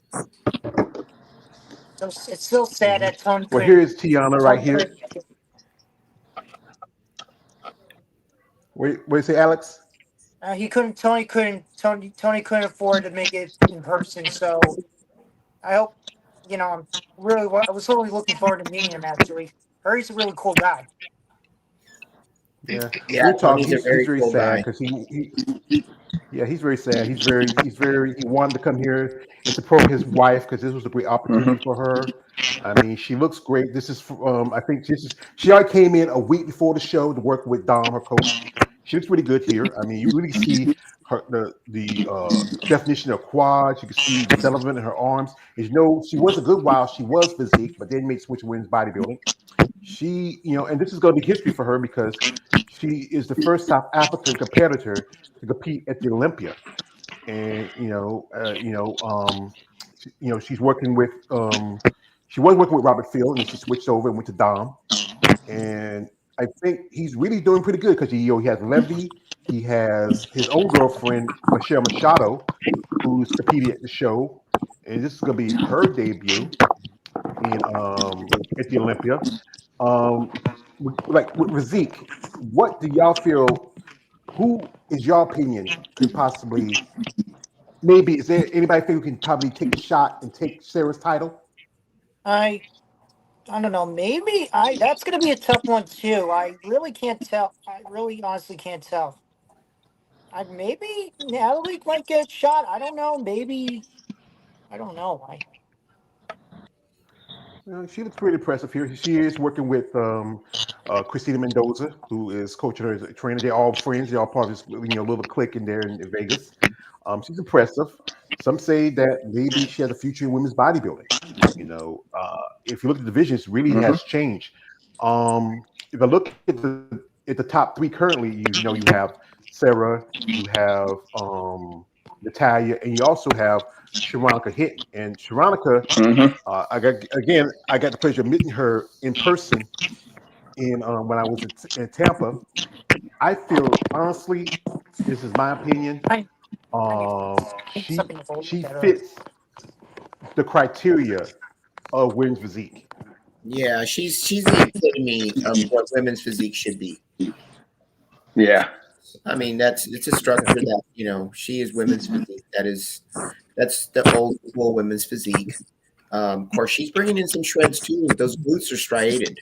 So it's still sad that Tony. Well, here is Tiana right here. What do you say, Alex? Tony couldn't afford to make it in person. So I hope, I was really looking forward to meeting him. Actually, he's a really cool guy. Yeah, Tony's a very cool sad guy. because he's very sad. He wanted to come here and support his wife because this was a great opportunity for her. I mean, she looks great. This is, I think she already came in a week before the show to work with Dom, her coach. She looks pretty good here. I mean, you really see her the definition of quads. You can see the development in her arms. As she was a good while. She was physique, but then made switch to women's bodybuilding. She, and this is going to be history for her because she is the first South African competitor to compete at the Olympia, and she's working with she was working with Robert Field, and she switched over and went to Dom, and I think he's really doing pretty good because he has Levy, He has his own girlfriend, Michelle Machado, who's competing at the show, and this is going to be her debut in at the Olympia. Like with Razik, what do y'all feel? Who is your opinion could possibly maybe is there anybody think who can probably take a shot and take Sarah's title? I I don't know. Maybe I. That's gonna be a tough one too. I really can't tell. I really honestly can't tell. I maybe Natalie might get shot. I don't know. Maybe I don't know. I She looks pretty impressive here. She is working with Christina Mendoza, who is coaching her as a trainer. They're all friends. They're all part of this little clique in there in Vegas. She's impressive. Some say that maybe she has a future in women's bodybuilding. If you look at the divisions, really Mm-hmm. has changed. If I look at the top three currently, you have Sarah, you have Natalia, and you also have Sharonica Hinton. And Sharonica, Mm-hmm. I got the pleasure of meeting her in person in when I was in Tampa. I feel honestly, this is my opinion. I need She something to hold she better. fits the criteria of women's physique. Yeah, she's the epitome of what women's physique should be. Yeah. I mean, it's a structure that she is women's physique. That's the old school women's physique. Of course, she's bringing in some shreds too. Those glutes are striated,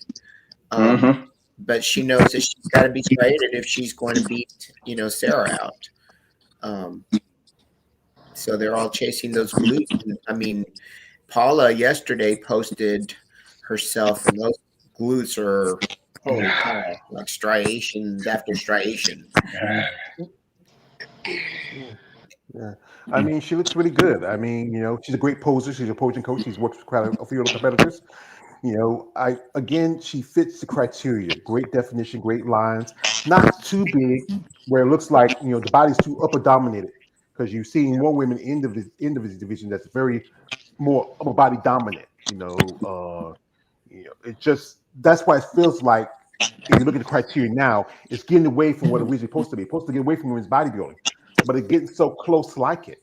Mm-hmm. but she knows that she's got to be striated if she's going to beat Sarah out. Um, so they're all chasing those glutes. I mean, Paula yesterday posted herself, and those glutes are holy cow, like striations after striation. Yeah. I mean, she looks really good. I mean, she's a great poser. She's a posing coach. She's worked with quite a few other competitors. She fits the criteria. Great definition, great lines. Not too big, where it looks like the body's too upper dominated. Because you've seen more women in the division that's very more upper body dominant. It just that's why it feels like if you look at the criteria now, it's getting away from what it was supposed to be. It's supposed to get away from women's bodybuilding, but it's getting so close like it.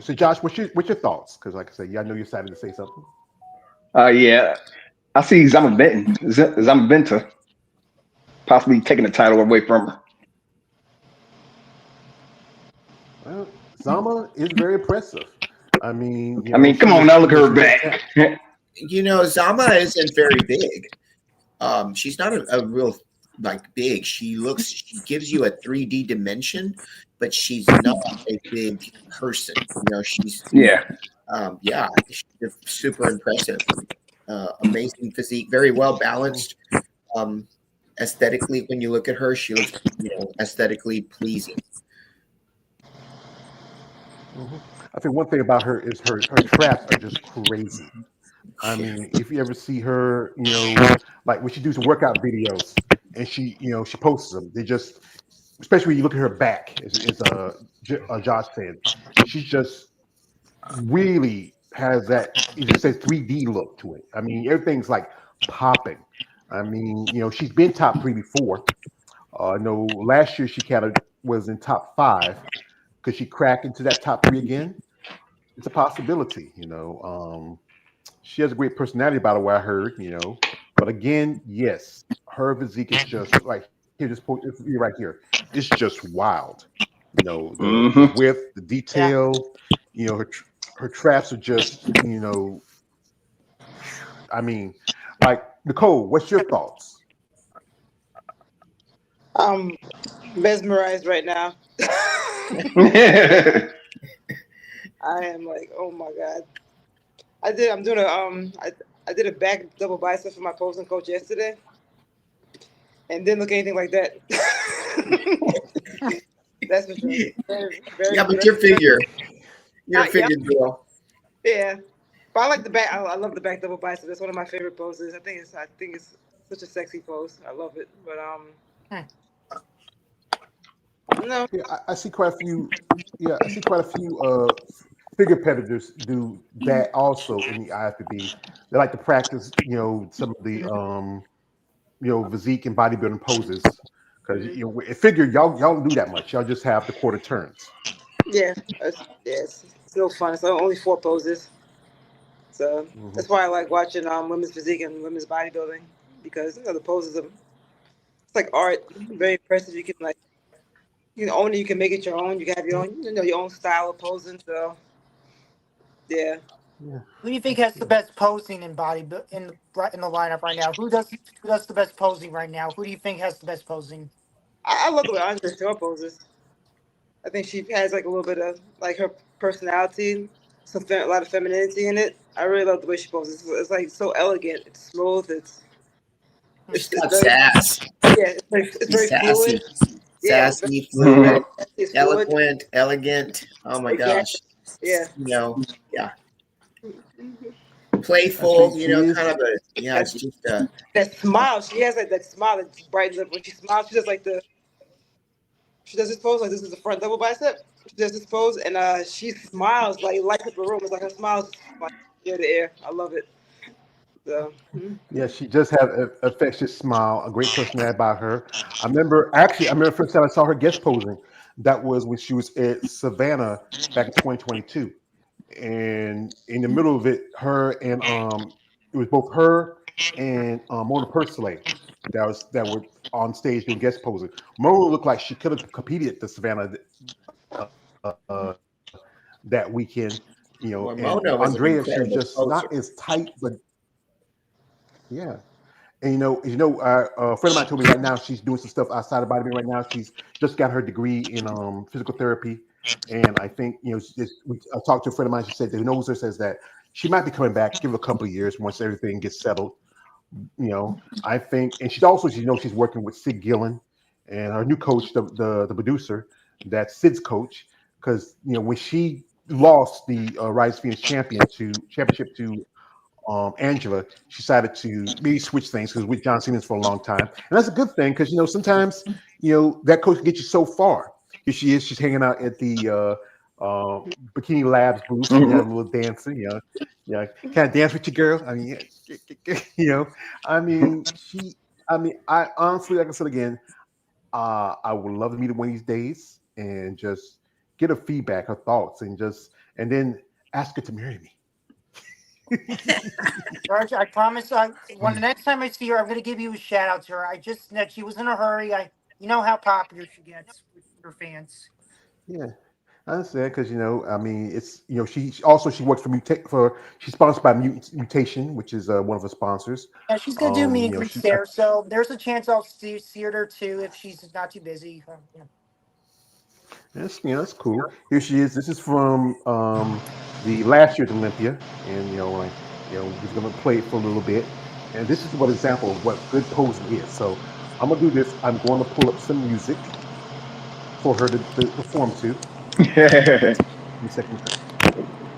So, Josh, what's your thoughts? Because, like I said, I know you're excited to say something. Yeah. I see Zamaventa possibly taking the title away from her. Well, Zama is very impressive. I mean, come on now, look at her back. Zama isn't very big. She's not a real big. She gives you a 3D dimension, but she's not a big person. She's she's super impressive. Amazing physique, very well balanced. Aesthetically, when you look at her, she looks aesthetically pleasing. Mm-hmm. I think one thing about her is her traps are just crazy. I mean, if you ever see her, like when she does some workout videos and she posts them, they just, especially when you look at her back, as Josh said, she just really has that, you just say 3D look to it. I mean, everything's like popping. I mean, she's been top three before. No, last year she kind of was in top five. Could she crack into that top three again? It's a possibility. She has a great personality, by the way, I heard. But again, yes, her physique is just like here. This point right here, it's just wild. The width, the detail. Her traps are just. I mean, like Nicole, what's your thoughts? I'm mesmerized right now. I am like, oh my god. I did a back double bicep for my posing coach yesterday, and didn't look anything like that. That's for sure. Very, very but you're a figure girl. Yeah, but I like the back. I love the back double bicep. It's one of my favorite poses. I think it's such a sexy pose. I love it. But no. Yeah, I see quite a few. Yeah, I see quite a few figure competitors do that also in the IFBB. They like to practice, some of the physique and bodybuilding poses, because figure y'all don't do that much. Y'all just have the quarter turns. Yeah, it's no fun. It's only 4 poses. So Hmm. that's why I like watching women's physique and women's bodybuilding, because the poses are, it's like art, very impressive. You can own it. You can make it your own. You can have your own your own style of posing. So yeah. Yeah. Who do you think has the best posing in in the lineup right now? Who does the best posing right now? Who do you think has the best posing? I love the way Andre Shaw poses. I think she has like a little bit of like her personality, a lot of femininity in it. I really love the way she poses. It's like so elegant. It's smooth. Hmm. She's It's got very, sass. yeah. It's She's very fluid. sassy, Yeah, it's very, sassy, fluid, it's fluid. eloquent, elegant. Oh my Exactly. gosh. Yeah. Yeah, She playful. she is. Kind of a yeah. It's just That smile. She has like that smile that brightens up when she smiles. She does like she does this pose like this is the front double bicep. She does this pose and she smiles like lights up the room. It's like her smile is like ear to ear. I love it. So Yeah, she just have an affectionate smile, a great personality about her. I remember first time I saw her guest posing. That was when she was at Savannah back in 2022, and in the middle of it, it was both her and Mona Persley that were on stage doing guest posing. Mona looked like she could have competed at the Savannah that weekend, and well, Andrea, Mona she was was an just incredible not as poser. tight, but yeah. And a friend of mine told me right now she's doing some stuff outside of bodybuilding right now. She's just got her degree in physical therapy, and I think I talked to a friend of mine. She said that who knows her says that she might be coming back. Give it a couple of years once everything gets settled. I think, and she's working with Sid Gillen and her new coach, the producer, that's Sid's coach, because when she lost the Rise of Phoenix championship to Angela, she decided to maybe switch things because with John Simmons for a long time, and that's a good thing because sometimes that coach can get you so far. Here she is, she's hanging out at the Bikini Labs booth and Mhm. having a little dancing. Can I dance with you, girl? I mean, you know, I mean, I honestly, like I said again, I would love to meet her one of these days and just get her feedback, her thoughts, and then ask her to marry me. George, I promise. When the next time I see her, I'm gonna give you a shout out to her. I just that she was in a hurry. You know how popular she gets with her fans. Yeah, I understand because I mean, it's she works for she's sponsored by Mutation, which is one of her sponsors. Yeah, she's gonna do meet and greets She there, so there's a chance I'll see her there too if she's not too busy. Yeah. that's cool. Here she is. This is from the last year's Olympia, and we're just gonna play it for a little bit. And this is what example of what good posing is. So I'm gonna do this. I'm going to pull up some music for her to perform to. Give me a second,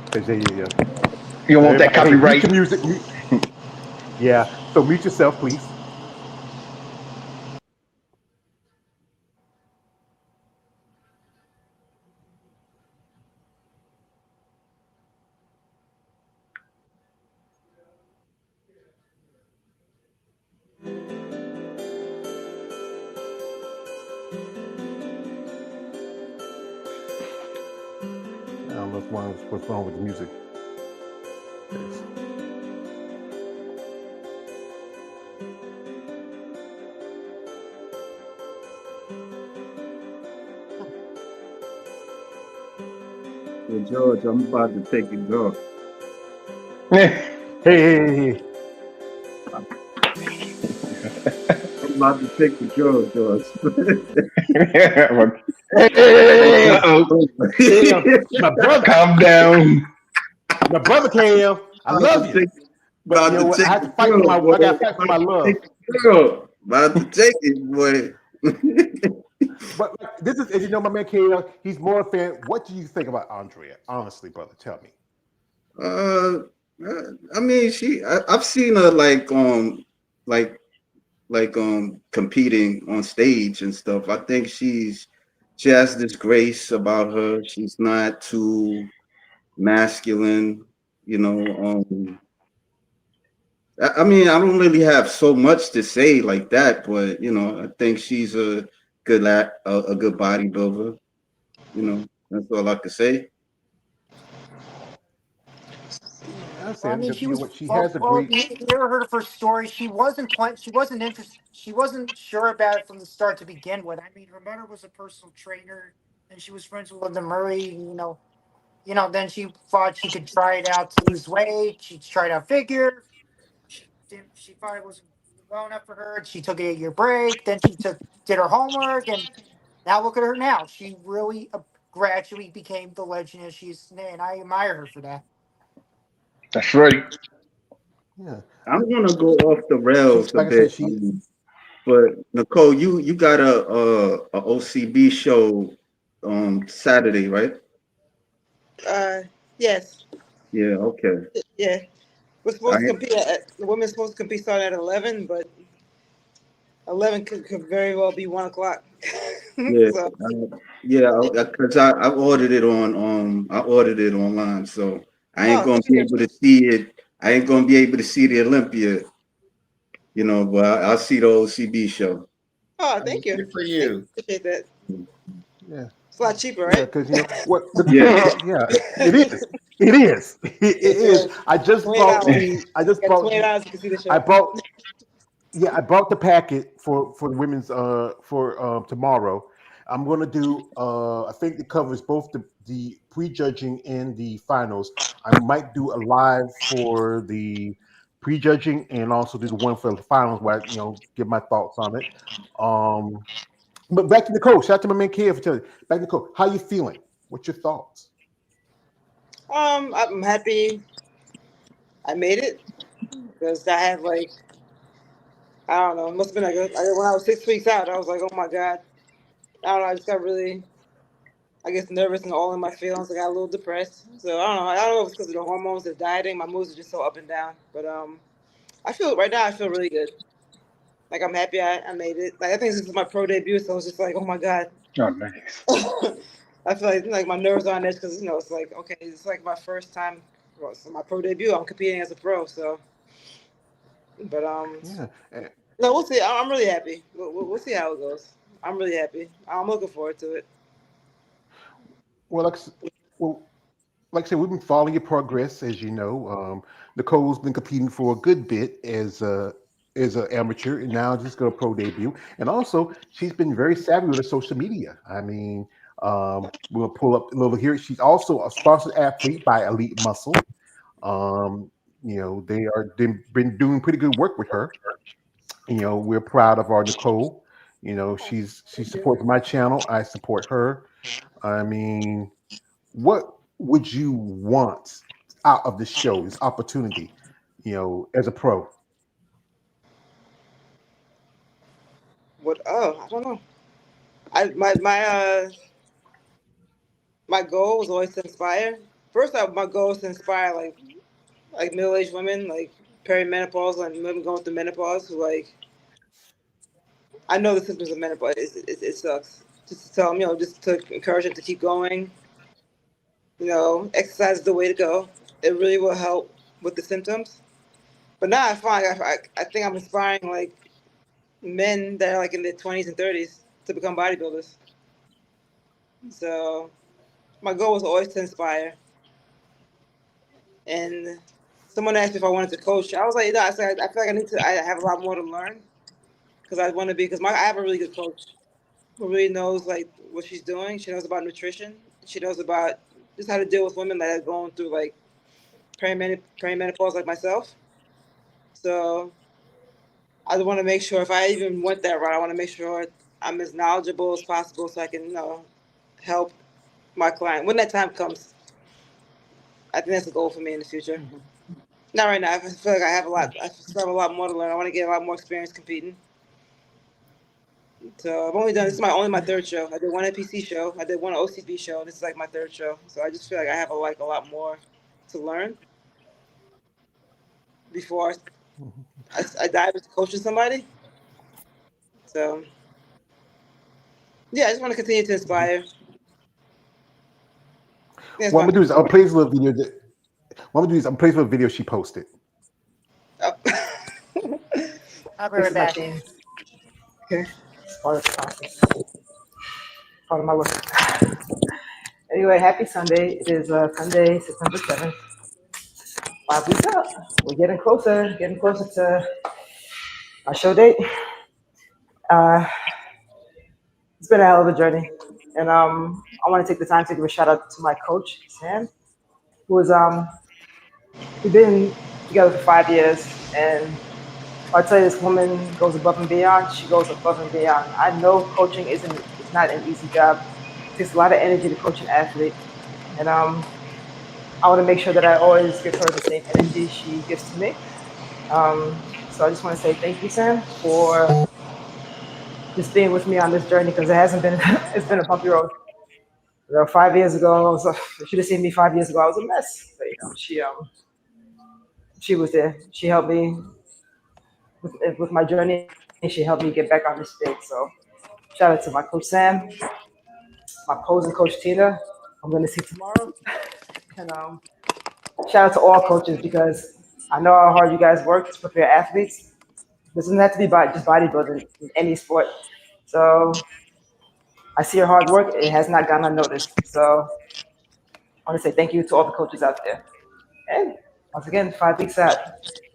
because yeah. You So want that everybody, just mute copyright? your music. Yeah. So mute yourself, please. I don't know what's wrong with the music. There's- Hey, George, I'm about to take it off. Hey. I'm about to take the girl, George. Hey. Uh-oh. Cam, my brother. Calm down. My brother Cam. I About love to you. take, But you about know to what? I take have the to fight for girl, my boy. I gotta fight for About my to take love. the girl. About to take it, boy. But like, this is, as you know, my man Cam, he's more a fan. What do you think about Andrea? Honestly, brother, tell me. uh, I mean, I've seen her like competing on stage and stuff. I think she has this grace about her. She's not too masculine, you know. I mean, I don't really have so much to say like that, but you know, I think she's a a good bodybuilder. You know, that's all I could say. Yeah, I Well, I said, mean, she you know was what? She well. has a Well, great. you ever heard of her story? She wasn't She wasn't interested. She wasn't sure about it from the start to begin with. I mean, her mother was a personal trainer, and she was friends with Linda Murray. Then she thought she could try it out to lose weight. She tried out figure. She thought it wasn't well enough for her. She took an 8-year break. Then she did her homework, and now look at her now. She really gradually became the legend as she is today, and I admire her for that. That's right. Yeah, I'm gonna go off the she rails a like I said, bit, she but Nicole, you got a OCB show Saturday, right? Uh, yes, Yeah, okay. yeah. We're I supposed to compete the women's supposed to compete starting at 11, but 11 could very well be 1 o'clock. yeah, So, yeah, because I ordered it on I ordered it online, so I ain't oh, gonna be able to see it. I ain't gonna be able to see the Olympia, you know, but I'll see the OCB show. oh, thank you. Good for Thank you. you. Appreciate that. yeah. It's a lot cheaper, Yeah, right? because you know what? Yeah, Yeah, it is. It is. It It's is. I just bought $20. the. I just Got bought. $20. You can see the I show. bought. Yeah, I bought the packet for the women's for tomorrow. I'm gonna do. I think it covers both the prejudging and the finals. I might do a live for the prejudging and also do the one for the finals where I, give my thoughts on it. Um, but back to the coach. Shout out to my man Kev for telling you. Back to the coach. How you feeling? What's your thoughts? I'm happy I made it because I had like I don't know. It must have been when I was 6 weeks out. I was like, oh my god. I don't know. I just got really, I guess, nervous and all in my feelings. I got a little depressed. So I don't know. I don't know if it's because of the hormones, the dieting. My moods are just so up and down. But I feel right now. I feel really good. Like I'm happy I made it. Like I think this is my pro debut, so it's just like, oh my god. Oh, nice. I feel like my nerves are on edge because it's like okay, it's like my first time. Well, it's my pro debut. I'm competing as a pro, so. But Yeah. no, we'll see. I'm really happy. We'll see how it goes. I'm really happy. I'm looking forward to it. Well, well, like I said, we've been following your progress, as you know. Nicole's been competing for a good bit as an amateur, and now just got a pro debut. And also, she's been very savvy with her social media. I mean, we'll pull up a little here. She's also a sponsored athlete by Elite Muscle. Um, they've been doing pretty good work with her. We're proud of our Nicole. She supports my channel. I support her. I mean, what would you want out of the show, this opportunity, as a pro? What? Oh, I don't know. I my goal was always to inspire. First, my goal was to inspire like middle aged women, like perimenopause and women going through menopause who like I know the symptoms of menopause. It sucks. Just to tell them, just to encourage them to keep going. Exercise is the way to go. It really will help with the symptoms. But now I find I think I'm inspiring like men that are like in their 20s and 30s to become bodybuilders. So my goal was always to inspire. And someone asked me if I wanted to coach. I was like, no, I said I feel like I have a lot more to learn because I want to be because I have a really good coach who really knows like what she's doing. She knows about nutrition. She knows about just how to deal with women that are going through like perimenopause like myself. So I want to make sure if I even went that route, I want to make sure I'm as knowledgeable as possible so I can, help my client when that time comes. I think that's a goal for me in the future. Not right now. I feel like I have a lot. I still have a lot more to learn. I want to get a lot more experience competing. So I've only done this is only my third show. I did one NPC show. I did one OCB show. This is like my third show. So I just feel like I have a lot more to learn before I dive into coaching somebody. So yeah, I just want to continue to inspire. That's What I'm my gonna main do is I'll goal. play this little video. What I'm gonna do is I'm play this little video she posted. Oh. I'll be right fixing my back. jeans. Okay, it's part of the process. Part of my look. Anyway, happy Sunday. It is Sunday, September 7th. 5 weeks out. We're getting closer to our show date. Uh, it's been a hell of a journey. And I want to take the time to give a shout out to my coach, Sam, who is we've been together for 5 years, and I'll tell you, this woman goes above and beyond. She goes above and beyond. I know coaching it's not an easy job. It takes a lot of energy to coach an athlete, and I want to make sure that I always give her the same energy she gives to me. So I just want to say thank you, Sam, for just being with me on this journey, because it hasn't been it's been a bumpy road. 5 years ago, you should have seen me 5 years ago. I was a mess, but she was there. She helped me with my journey, and she helped me get back on this stage. So shout out to my coach Sam, my opposing coach Tina. I'm going to see tomorrow, and shout out to all coaches, because I know how hard you guys work to prepare athletes. This doesn't have to be just bodybuilding in any sport. So I see your hard work. It has not gone unnoticed. So I want to say thank you to all the coaches out there. And once again, 5 weeks out.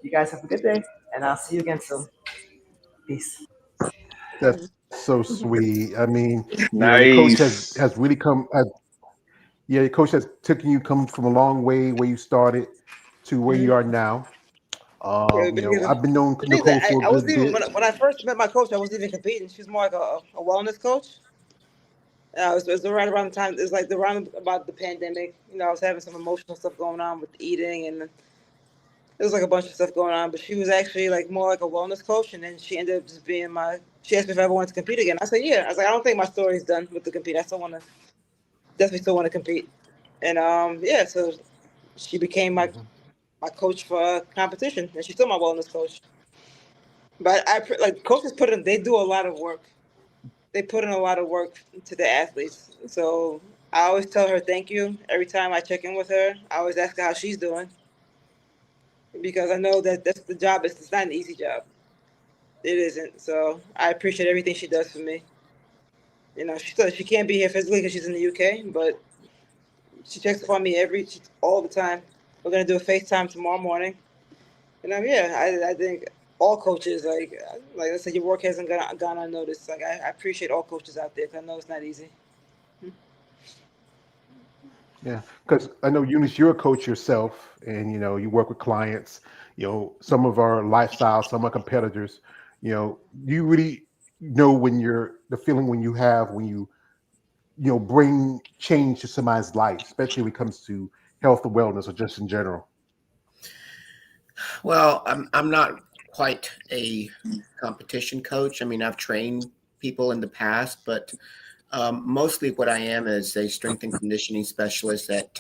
You guys have a good day, and I'll see you again soon. Peace. That's so sweet. I mean, your coach Nice. has really come. Yeah, your coach has taken you come from a long way where you started to where you are now. Yeah, we've been together. I've been knowing The thing is Nicole that for a I wasn't good even bit. when I first met my coach, I wasn't even competing. She was more like a wellness coach. It was right around the time. It was like around about the pandemic. I was having some emotional stuff going on with eating, and there was like a bunch of stuff going on. But she was actually like more like a wellness coach, and then she ended up just being my. She asked me if I ever wanted to compete again. I said yeah. I was like, I don't think my story's done with the compete. I still want to definitely still want to compete. And yeah, so she became my coach for competition, and she's still my wellness coach. But like coaches put in, they do a lot of work. They put in a lot of work to the athletes. So I always tell her thank you every time I check in with her. I always ask her how she's doing, because I know that that's the job. It's not an easy job. It isn't. So I appreciate everything she does for me. She can't be here physically because she's in the UK, but she checks up on me all the time. We're gonna do a FaceTime tomorrow morning. And yeah, I think all coaches, like I said, your work hasn't gone unnoticed. Like I appreciate all coaches out there, 'cause I know it's not easy. Yeah, because I know Eunice, you're a coach yourself, and you work with clients. Some of our lifestyles, some are competitors. Do you really know when you're the feeling when you have when you bring change to somebody's life, especially when it comes to health and wellness or just in general? Well, I'm not quite a competition coach. I mean, I've trained people in the past, but mostly what I am is a strength and conditioning specialist. That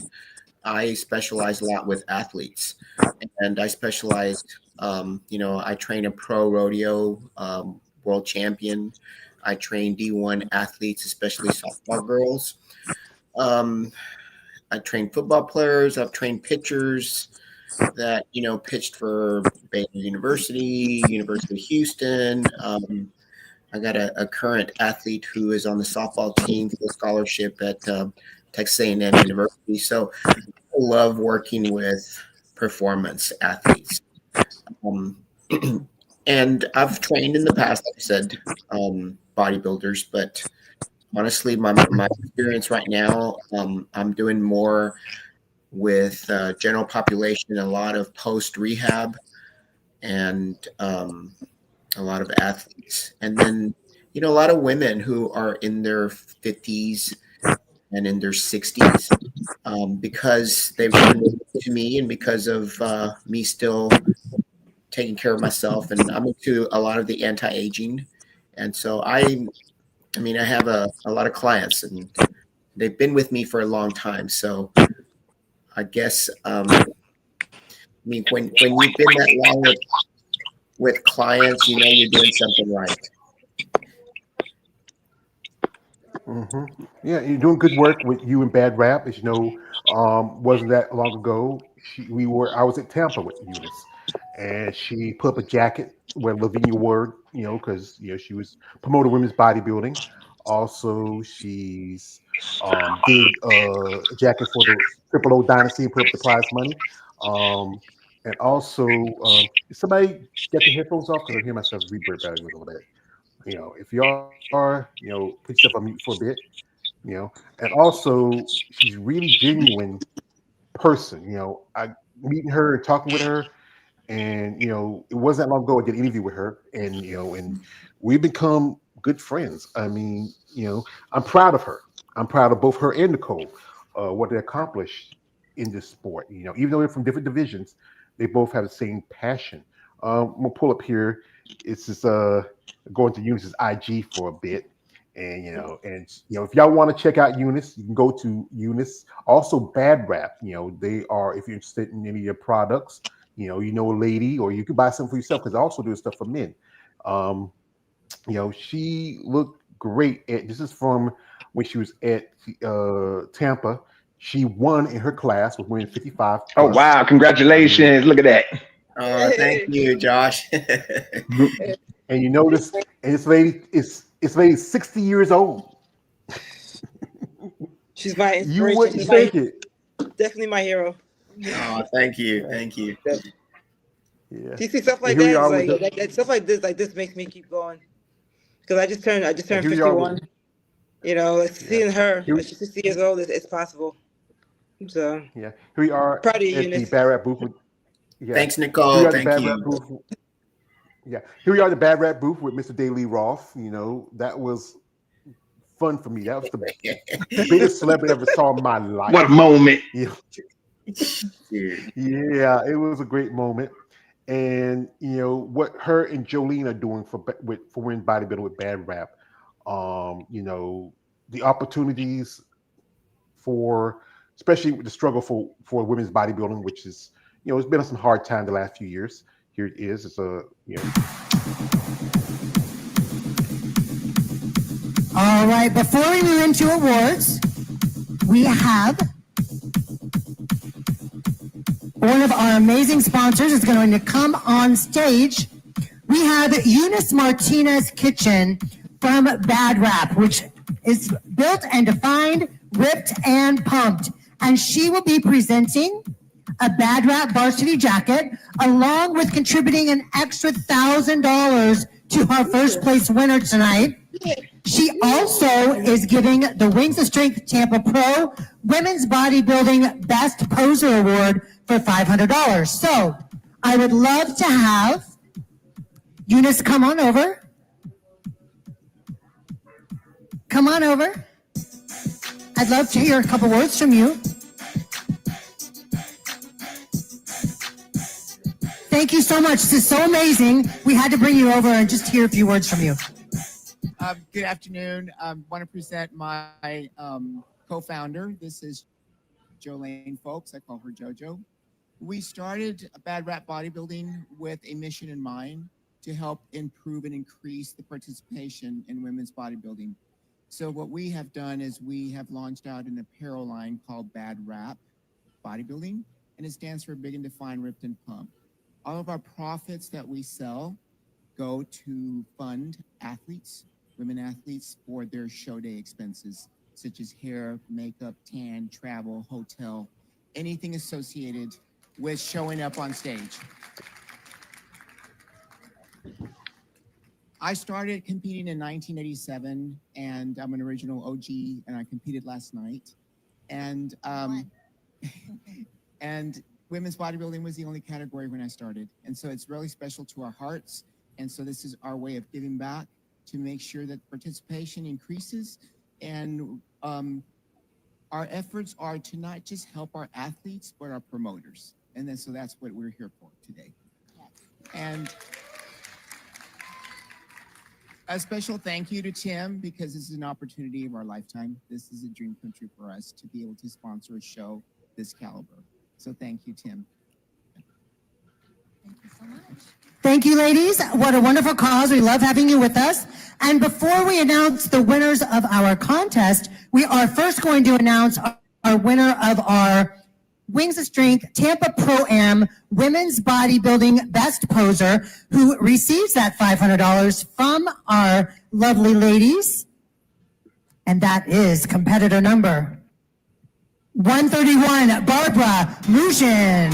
I specialize a lot with athletes, and I specialize. I train a pro rodeo world champion. I train D1 athletes, especially softball girls. Um, I train football players. I've trained pitchers that pitched for Baylor University, University of Houston. I got a current athlete who is on the softball team for scholarship at Texas A&M University. So I love working with performance athletes. Um, and I've trained in the past, like I said, bodybuilders, but honestly, my experience right now, I'm doing more with general population, a lot of post rehab, and a lot of athletes, and then a lot of women who are in their 50s and in their 60s, because they've come to me, and because of me still taking care of myself, and I'm into a lot of the anti-aging, and so I have a lot of clients, and they've been with me for a long time. So I guess when you've been that long with clients, you're doing something right. Yeah, you're doing good work with you and Bad Rap. As you know, wasn't that long ago? I was at Tampa with Eunice, and she put up a jacket where Lavinia word, because she was promoting women's bodybuilding. Also, she's did a jacket for the Triple O Dynasty and put up the prize money. And also, somebody get the headphones off because I hear myself reverb back over that. If you are, put yourself on mute for a bit. And also she's really genuine person. I meeting her and talking with her, and it wasn't that long ago I did an interview with her, and we become good friends. I mean, I'm proud of her. I'm proud of both her and Nicole, what they accomplished in this sport. Even though they're from different divisions, they both have the same passion. I'm gonna pull up here. It's just going to Eunice's IG for a bit. And if y'all want to check out Eunice, you can go to Eunice. Also, Bad Rap. They are, if you're interested in any of their products, a lady, or you can buy some for yourself because I also do stuff for men. She looked great. This is from when she was at Tampa. She won in her class with women 55. Oh wow! Congratulations! Look at that. Thank you, Josh. And you notice, and this lady is 60 years old. She's my inspiration. You wouldn't think it. Definitely my hero. Oh, thank you. Yeah. Do you see stuff like that? Like stuff like this makes me keep going. Because I just turned 51. Seeing her, she's 60 years old, it's possible. So yeah, here we are proud of you, at Eunice. the Bad Rap booth. Thanks, Nicole. Thank you. Yeah, here we are at the Bad Rap booth with Mr. Daily Roth. That was fun for me. That was the biggest celebrity I ever saw in my life. What a moment! Yeah, it was a great moment. And what her and Jolene are doing for women's bodybuilding with Bad Rap. The opportunities for, especially with the struggle for women's bodybuilding, which is it's been some hard time the last few years. Here it is. It's a All right. Before we move into awards, we have one of our amazing sponsors is going to come on stage. We have Eunice Martinez Kitchen from Bad Rap, which is built and defined, ripped and pumped. And she will be presenting a Bad Rap varsity jacket, along with contributing an extra $1,000 to our first place winner tonight. She also is giving the Wings of Strength Tampa Pro Women's Bodybuilding Best Poser Award for $500. So I would love to have Eunice come on over. Come on over. I'd love to hear a couple words from you. Thank you so much. This is so amazing. We had to bring you over and just hear a few words from you. Good afternoon. I want to present my co-founder. This is Jolene, folks. I call her JoJo. We started Bad Rap Bodybuilding with a mission in mind to help improve and increase the participation in women's bodybuilding. So what we have done is we have launched out an apparel line called Bad Rap Bodybuilding, and it stands for Big and Defined, Ripped and Pumped. All of our profits that we sell go to fund athletes, women athletes, for their show day expenses, such as hair, makeup, tan, travel, hotel, anything associated with showing up on stage. I started competing in 1987, and I'm an original OG, and I competed last night. And and women's bodybuilding was the only category when I started. And so it's really special to our hearts. And so this is our way of giving back to make sure that participation increases. And our efforts are to not just help our athletes, but our promoters. And then so that's what we're here for today. And a special thank you to Tim, because this is an opportunity of our lifetime. This is a dream country for us to be able to sponsor a show this caliber. So thank you, Tim. Thank you so much. Thank you, ladies. What a wonderful cause. We love having you with us. And before we announce the winners of our contest, we are first going to announce our winner of our Wings of Strength Tampa Pro-Am Women's Bodybuilding Best Poser, who receives that $500 from our lovely ladies. And that is competitor number 131, Barbara Mushin.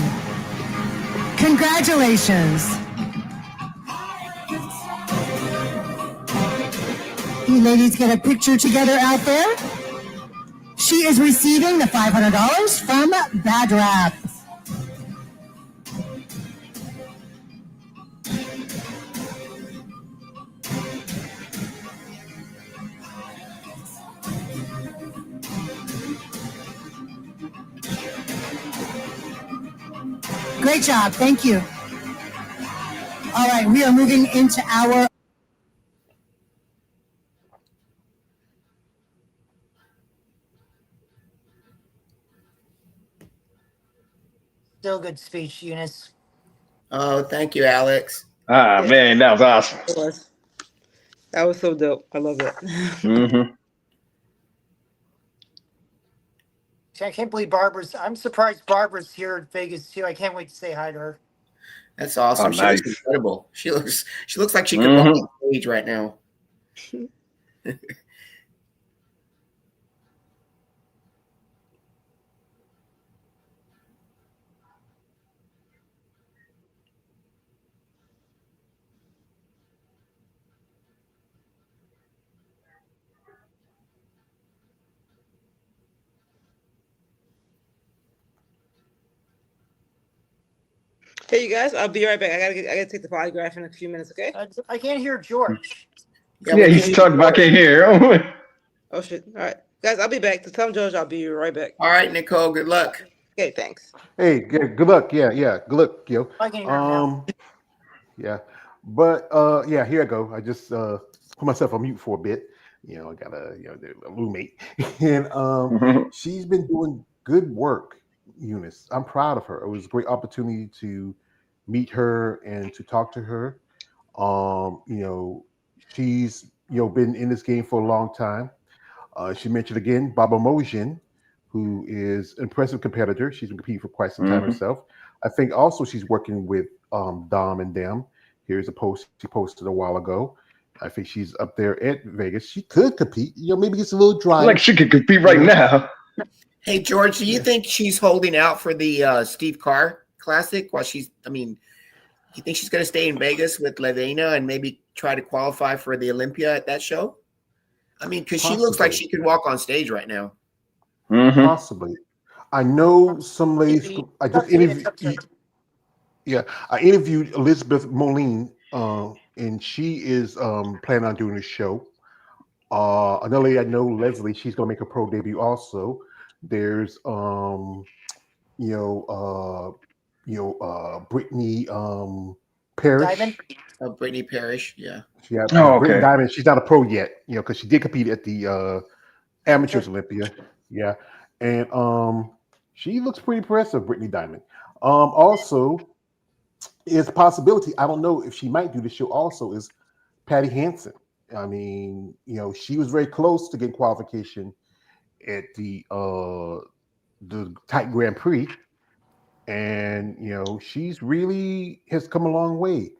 Congratulations. You ladies get a picture together out there. She is receiving the $500 from Bad Rap. Great job. Thank you. All right, we are moving into our Still good speech, Eunice. Oh, thank you, Alex. Ah, man, that was awesome. That was so dope. I love it. Mm-hmm. I can't believe I'm surprised Barbara's here in Vegas too. I can't wait to say hi to her. That's awesome. Oh, She looks nice. incredible. She looks like she could walk on stage right now. Hey, you guys, I'll be right back. I gotta take the polygraph in a few minutes. Okay. I can't hear George. Yeah, he's talking about I can't hear. Oh shit! All right, guys, I'll be back. To tell George I'll be right back. All right, Nicole. Good luck. Okay, thanks. Hey, good luck. Yeah, good luck, yo. I can hear him now. Yeah, but yeah, here I go. I just put myself on mute for a bit. You know, I got a roommate, and she's been doing good work. Eunice, I'm proud of her. It was a great opportunity to meet her and to talk to her. She's been in this game for a long time. She mentioned again Baba Mojin, who is an impressive competitor. She's been competing for quite some time herself. I think also she's working with Dom and them. Here's a post she posted a while ago. I think she's up there at Vegas. She could compete. Maybe it's a little dry. Like she could compete right now. Hey, George, do you think she's holding out for the Steve Carr Classic? You think she's going to stay in Vegas with Lavena and maybe try to qualify for the Olympia at that show? Because she looks like she could walk on stage right now. Possibly. I know some ladies. I just interviewed. Yeah, I interviewed Elizabeth Moline, and she is planning on doing a show. Another lady I know, Leslie, she's going to make a pro debut also. There's Brittany Parrish. Diamond? Brittany Parrish, yeah. Yeah. Oh, Brittany okay. Diamond. She's not a pro yet, because she did compete at the Amateurs Olympia. Yeah, and she looks pretty impressive, Brittany Diamond. Also, is a possibility. I don't know if she might do the show. Also, is Patty Hansen. She was very close to getting qualification at the Titan Grand Prix, and she's really has come a long way.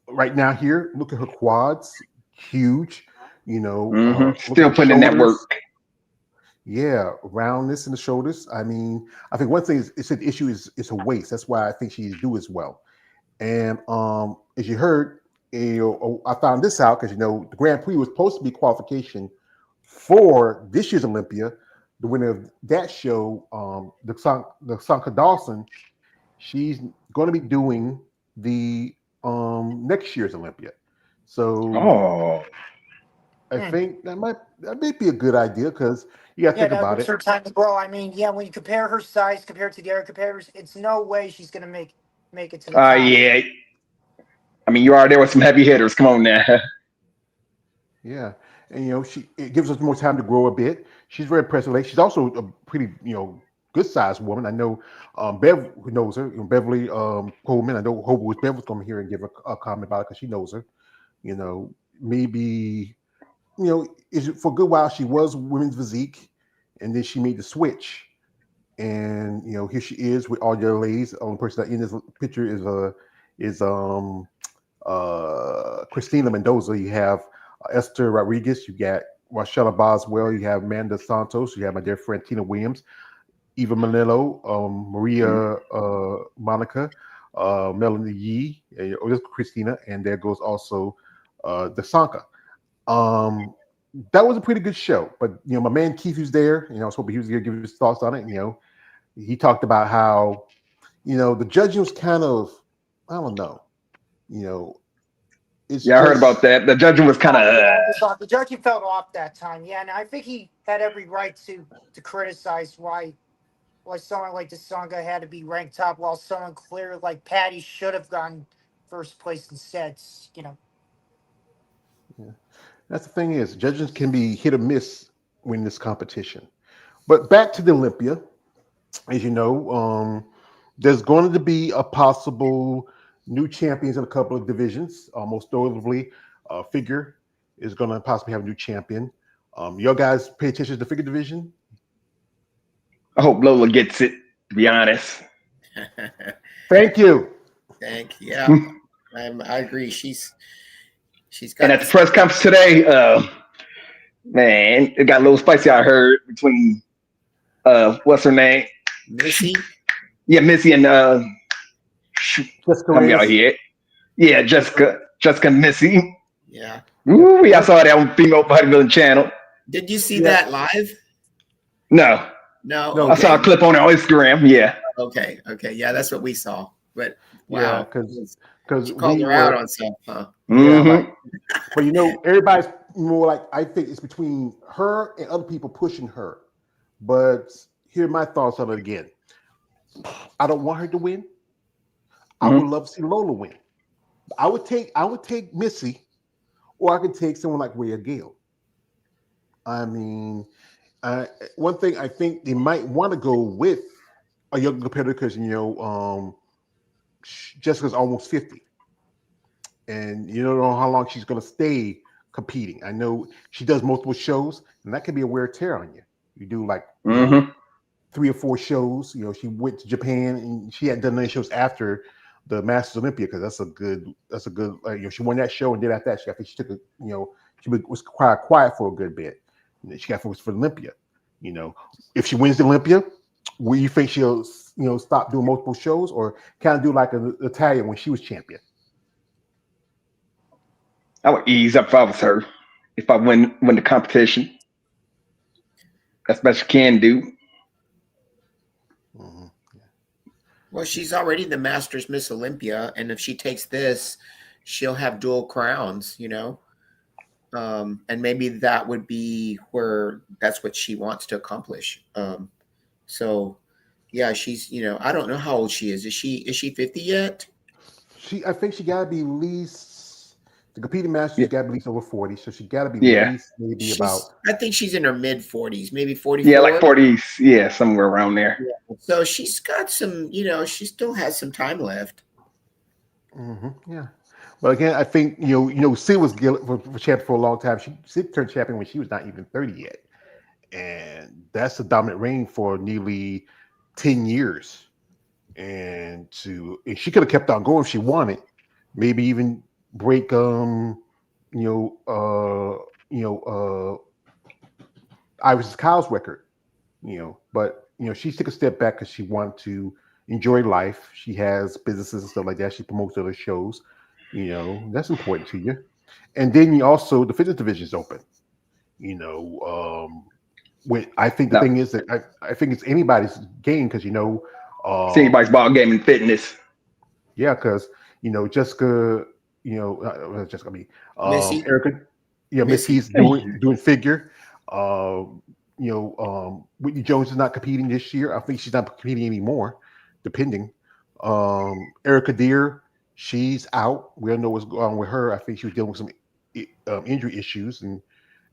Right now here, look at her quads, huge. Still putting in that work. Yeah, roundness in the shoulders. I think one thing is the issue is her waist. That's why I think she do as well. And as you heard, I found this out because the Grand Prix was supposed to be qualification for this year's Olympia. The winner of that show, the Sanka Dawson, she's going to be doing the next year's Olympia. So I think that might be a good idea because you got to think about it. Her time to grow. When you compare her size compared to the other competitors, it's no way she's going to make it to the top. Yeah. You are there with some heavy hitters. Come on now. Yeah, and it gives us more time to grow a bit. She's very impressive. She's also a pretty good sized woman. I know Bev, who knows her, Beverly Coleman. I know Hope was Bev was coming here and give a comment about it because she knows her. Maybe is for a good while she was women's physique, and then she made the switch and here she is with all your ladies. The only person that in this picture is Christina Mendoza. You have Esther Rodriguez. You got Rochella Boswell. You have Amanda Santos. You have my dear friend Tina Williams, Eva Manillo, Maria Monica, Melanie Yee, this Christina, and there goes also Desanka. That was a pretty good show, but my man Keith was there. I was hoping he was going to give his thoughts on it. He talked about how the judging was kind of, I don't know, it's Yeah, I heard just about that. The judging was kind of. The judging felt off that time. Yeah, and I think he had every right to criticize why someone like Desonga had to be ranked top, while someone clear like Patty should have gone first place instead. Yeah. That's the thing is judges can be hit or miss when this competition. But back to the Olympia, as you know, there's going to be a possible new champions in a couple of divisions. Most notably, figure is going to possibly have a new champion. Your guys pay attention to the figure division? I hope Lola gets it, to be honest. Thank you. Yeah, I agree. She's got. And at the press conference today, man, it got a little spicy. I heard between what's her name, Missy. Yeah, Missy and Jessica help me out here. Yeah, Jessica and Missy. Yeah. Ooh, I saw that on Female Bodybuilding Channel. Did you see that live? No. No. I saw a clip on Instagram. Yeah. Okay. Yeah, that's what we saw. But wow, yeah, because you called her out on stuff, huh? Yeah, but everybody's more like, I think it's between her and other people pushing her. But here are my thoughts on it again. I don't want her to win. I would love to see Lola win. I would take Missy, or I could take someone like Rhea Gale. I mean, one thing I think they might want to go with a younger competitor because Jessica's almost 50, and you don't know how long she's going to stay competing. I know she does multiple shows, and that can be a wear tear on you. You do like 3 or 4 shows. She went to Japan, and she hadn't done any shows after the Masters Olympia because that's a good. She won that show, and then after that, I think she took she was quite quiet for a good bit. And then she got focused for Olympia. If she wins the Olympia, will you think she'll stop doing multiple shows, or kind of do like an Italian when she was champion? I would ease up if I was her. If I win the competition, that's best you can do. Well, she's already the Masters Miss Olympia, and if she takes this, she'll have dual crowns, and maybe that would be where that's what she wants to accomplish. So, yeah, she's I don't know how old she is. Is she 50 yet? I think she got to be at least. The competing Masters got to be at least over 40, so she got to be at least maybe about. I think she's in her mid 40s, maybe 44. Yeah, like 40s. Yeah, somewhere around there. Yeah. So she's got some. She still has some time left. Yeah, but again, I think Sid was for champion for a long time. Sid turned champion when she was not even 30 yet, and that's a dominant reign for nearly 10 years. And she could have kept on going if she wanted, maybe even break Iris Kyle's record, but she took a step back because she wanted to enjoy life. She has businesses and stuff like that. She promotes other shows. That's important to you. And then the fitness division is open. When I think the thing is that I think it's anybody's game because it's anybody's ball game in fitness. Yeah, because Jessica. Jessica, Missy. Erica, Missy's doing figure. Whitney Jones is not competing this year. I think she's not competing anymore, depending. Erica Deer, she's out. We don't know what's going on with her. I think she was dealing with some injury issues, and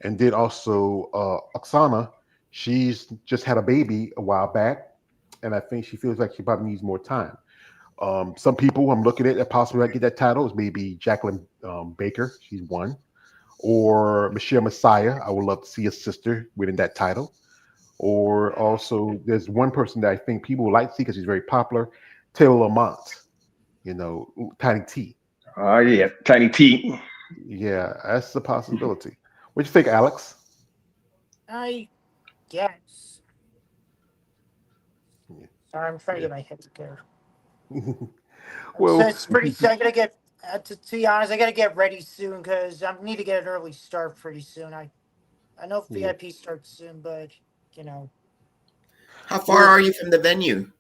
then also Oksana, she's just had a baby a while back, and I think she feels like she probably needs more time. Some people I'm looking at that possibly might get that title is maybe Jacqueline Baker. She's one. Or Michelle Messiah. I would love to see a sister winning that title. or also there's one person that I think people would like to see because he's very popular, Taylor Lamont. Tiny T. Oh yeah, Tiny T. Yeah, that's a possibility. What you think, Alex? I guess. Yeah. Sorry, I'm trying to get my head together. So Well, it's pretty. So I gotta get. To be honest, I gotta get ready soon because I need to get an early start pretty soon. I know yeah. VIP starts soon, but you know, How far Well, are you from the venue?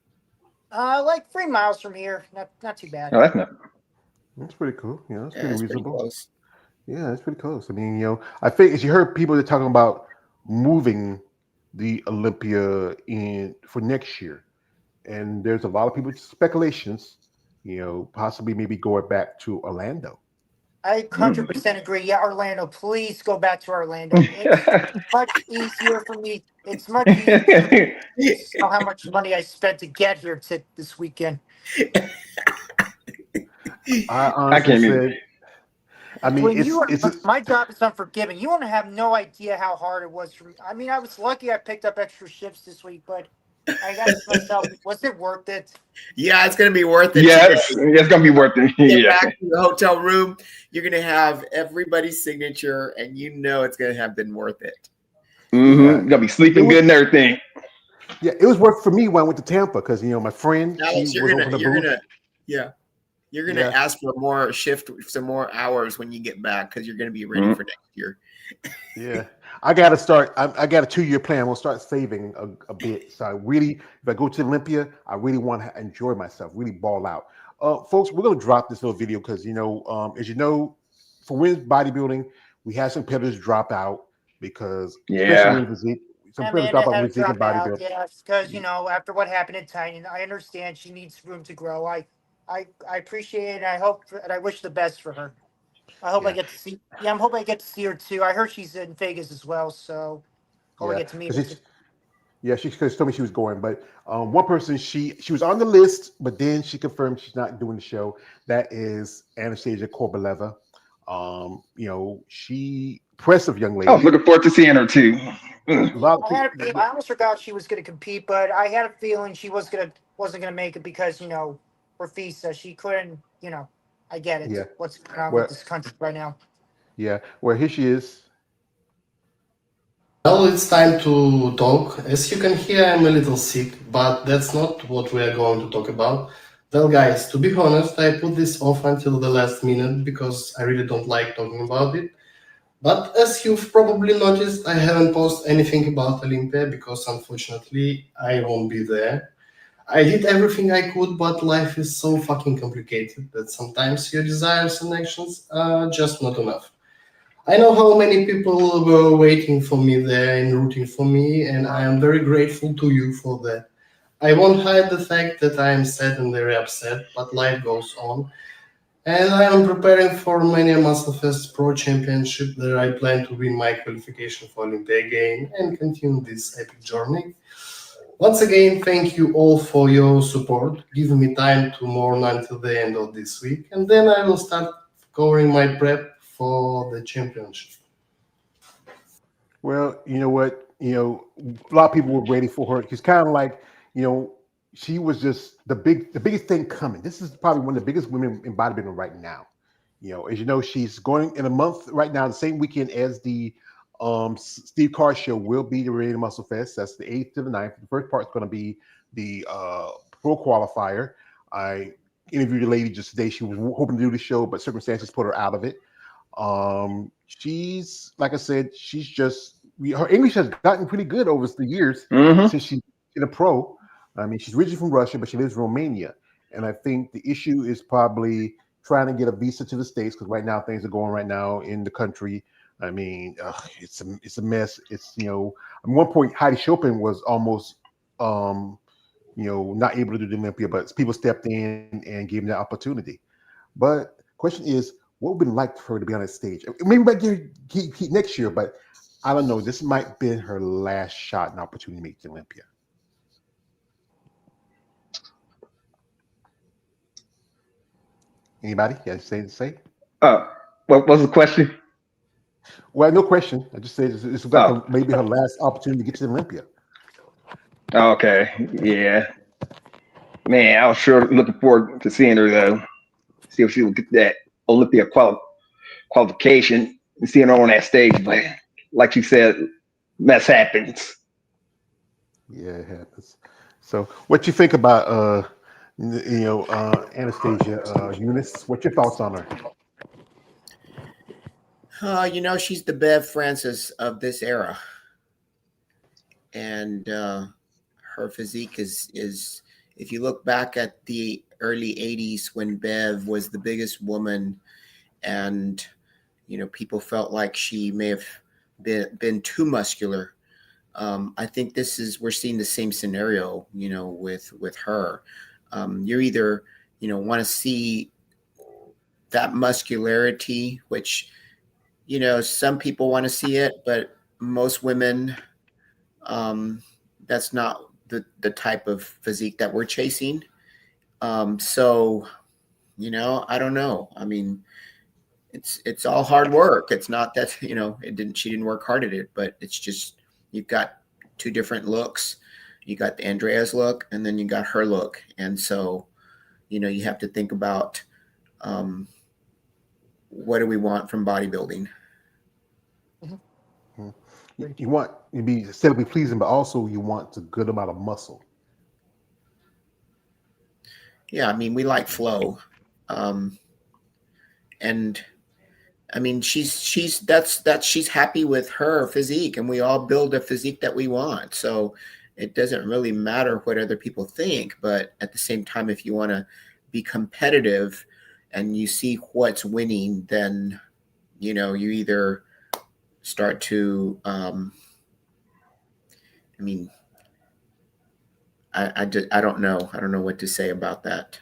like 3 miles from here. Not too bad. No, that's not. that's pretty cool. That's Yeah, pretty it's pretty reasonable. close. Yeah, that's pretty close. I mean, I think as you heard people that are talking about moving the Olympia in for next year, and there's a lot of people speculations, possibly maybe going back to Orlando. I Mm. 100% agree. Yeah, Orlando, please go back to Orlando. It's much easier for me. It's much easier for me to sell how much money I spent to get here to this weekend. I I honestly can't even. said, I mean, When you it's are, my job is unforgiving. You want to have no idea how hard it was for me. I mean, I was lucky I picked up extra shifts this week, but I asked myself, was it worth it? Yeah, it's going to be worth it today. Yes, it's gonna be worth it. Get Yeah. back to the hotel room. You're going to have everybody's signature, and you know it's going to have been worth it. yeah, Gonna be it sleeping was good and everything. yeah, it was worth for me when I went to Tampa because my friend she Alex, was open the booth. yeah, you're gonna Yeah, ask for more shift, some more hours when you get back because you're gonna be ready Mm. for next year. yeah. I got to start. I got a 2-year plan. We'll start saving a bit. So I really, if I go to Olympia, I really want to enjoy myself, really ball out. Folks, we're gonna drop this little video because as you know, for women's bodybuilding, we had some competitors drop out because, especially Yeah. women's physique, some competitors drop Amanda out had with to physique and drop out, bodybuilding. yes, because after what happened in Titan, I understand she needs room to grow. I appreciate it. And I hope and I wish the best for her. I hope I Yeah, get to see. Yeah, I'm hoping I get to see her too. I heard she's in Vegas as well, so hope I yeah. get to meet her. Because yeah, she told me she was going, but one person she was on the list, but then she confirmed she's not doing the show. That is Anastasia Korbaleva. She impressive young I was lady. looking forward to seeing her too. Mm. A lot of I had a people, I almost forgot she was going to compete, but I had a feeling she wasn't gonna make it because for FISA she couldn't. I get it. yeah. What's going on with Well, this country right now? yeah. Well, here she is. Well, it's time to talk. As you can hear, I'm a little sick, but that's not what we are going to talk about. Well, guys, to be honest, I put this off until the last minute because I really don't like talking about it. But as you've probably noticed, I haven't posted anything about Olympia because unfortunately I won't be there. I did everything I could, but life is so fucking complicated that sometimes your desires and actions are just not enough. I know how many people were waiting for me there and rooting for me, and I am very grateful to you for that. I won't hide the fact that I am sad and very upset, but life goes on, and I am preparing for Mania Musclefest Pro Championship where I plan to win my qualification for Olympia again and continue this epic journey. Once again, thank you all for your support. Give me time to mourn until the end of this week, and then I will start covering my prep for the championship. Well, you know what? A lot of people were waiting for her. She's kind of like, you know, she was just the biggest thing coming. This is probably one of the biggest women in bodybuilding right now. As you know, she's going in a month right now, the same weekend as the Steve Carr show will be the Arena Muscle Fest. That's the 8th to the 9th. The first part is going to be the pro qualifier. I interviewed a lady just today. She was hoping to do the show, but circumstances put her out of it. She's like I said, she's just her English has gotten pretty good over the years Hmm. since she's in a pro. I mean, she's originally from Russia, but she lives in Romania, and I think the issue is probably trying to get a visa to the States because right now things are going right now in the country. I mean, it's a mess. At one point Heidi Chopin was almost not able to do the Olympia, but people stepped in and gave them that opportunity. But question is, what would it be like for her to be on that stage? Maybe we might get her next year, but I don't know. This might be her last shot and opportunity to make the Olympia. Anybody? Yeah, say. Uh, what was the question? Well, no question. I just said this is like Oh, maybe her last opportunity to get to the Olympia. Okay, yeah, man, I was sure looking forward to seeing her though. See if she would get that Olympia qualification and seeing her on that stage. But like you said, mess happens. Yeah, it happens. So, what you think about Anastasia Eunice? What's your thoughts on her? She's the Bev Francis of this era, and her physique is if you look back at the early 80s when Bev was the biggest woman, and people felt like she may have been too muscular. I think we're seeing the same scenario, with her. You either, want to see that muscularity, which, some people want to see it, but most women, that's not the type of physique that we're chasing. So, I don't know. I mean, it's all hard work. It's not that, she didn't work hard at it, but it's just, you've got two different looks. You got the Andrea's look, and then you got her look. And so, you have to think about, what do we want from bodybuilding? You want to be aesthetically pleasing, but also you want a good amount of muscle. Yeah, I mean, we like flow. And I mean, she's happy with her physique, and we all build a physique that we want. So it doesn't really matter what other people think, but at the same time, if you want to be competitive and you see what's winning, then you either start to I mean, I don't know. I don't know what to say about that.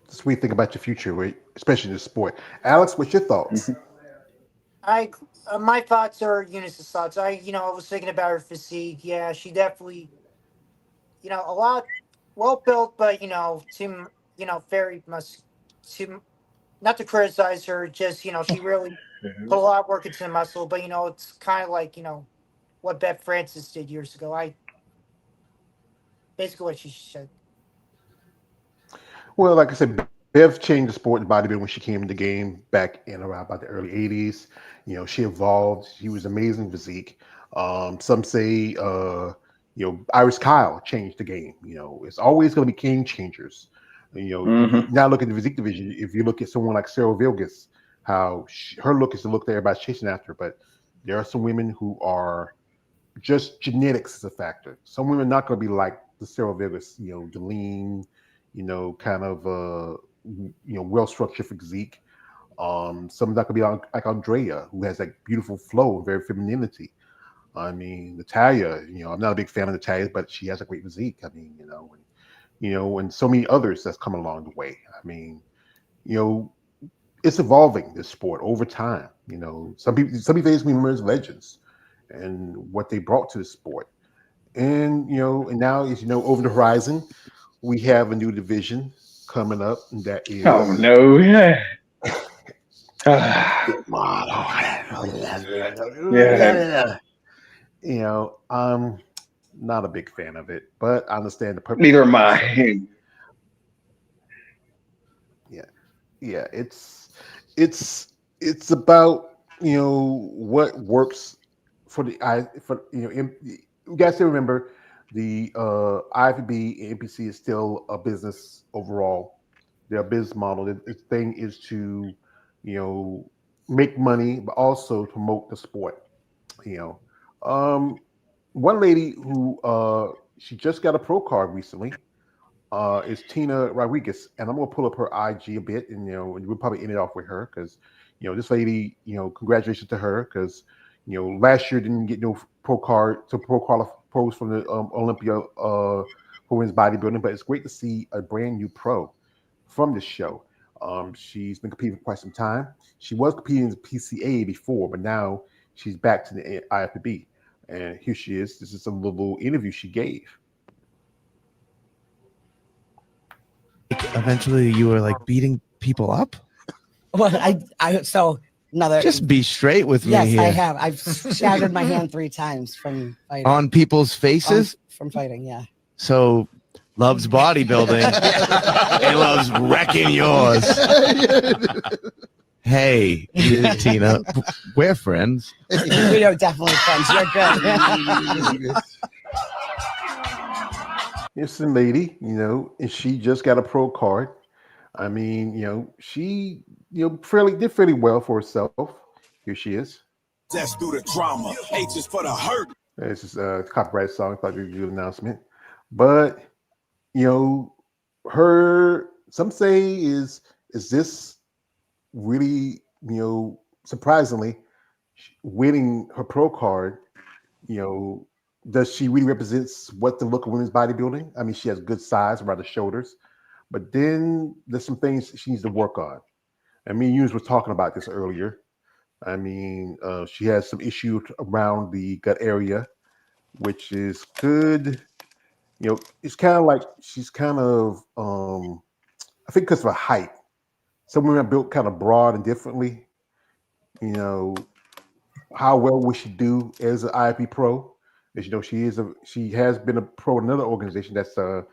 Just we think about your future, right? Especially in the sport. Alex, what's your thoughts? My thoughts are Eunice's thoughts. I was thinking about her physique. Yeah, she definitely, a lot well built, but too, very much too. Not to criticize her, just she really put a lot of work into the muscle. But it's kind of like what Beth Francis did years ago. Basically what she said. Well, like I said, Bev changed the sport in bodybuilding when she came in the game back in around about the early '80s. She evolved. She was amazing physique. Some say, Iris Kyle changed the game. It's always going to be game changers. Mm-hmm. Now look at the physique division. If you look at someone like Sarah Vilgus, how her look is the look that everybody's chasing after, but there are some women who are just genetics is a factor. Some women are not going to be like the Sarah Vilgus, the lean, kind of well structured physique. Some that could be like Andrea, who has that beautiful flow and very femininity. I mean, Natalia, I'm not a big fan of Natalia, but she has a great physique. I mean, and so many others that's come along the way. I mean, it's evolving this sport over time. Some people remember as legends and what they brought to the sport. And and now as over the horizon, we have a new division coming up that is Oh no, yeah. Yeah. I'm not a big fan of it, but I understand the purpose. Neither am I. Yeah, it's about what works for the I for you guys still remember the IFB and NPC is still a business overall. Their business model. The thing is to make money, but also promote the sport. You know, one lady who she just got a pro card recently is Tina Rodriguez, and I'm gonna pull up her IG a bit, and and we'll probably end it off with her because this lady, congratulations to her because last year didn't get no pro card to pros from the Olympia for women's bodybuilding, but it's great to see a brand new pro from this show. She's been competing for quite some time. She was competing in the PCA before, but now she's back to the IFBB, and here she is. This is a little interview she gave. Eventually you were like beating people up? Well, so Another. Just be straight with me Yes, here. I have. I've shattered my hand 3 times from fighting. On people's faces? From fighting, yeah. So loves bodybuilding and loves wrecking yours. Hey, Tina, we're friends. We are definitely friends. You're good. It's a lady, and she just got a pro card. I mean, she, did fairly well for herself. Here she is. That's through the drama. H is for the hurt. This is a copyrighted song. I thought you'd do an announcement. But, some say is this really, surprisingly, winning her pro card, does she really represents what the look of women's bodybuilding? I mean, she has good size around the shoulders, but then there's some things she needs to work on. I mean, you were talking about this earlier. I mean, she has some issues around the gut area, which is good. It's kind of like she's kind of, I think because of her height. Some women are built kind of broad and differently. How well will she do as an IFB pro? As she has been a pro in another organization that's a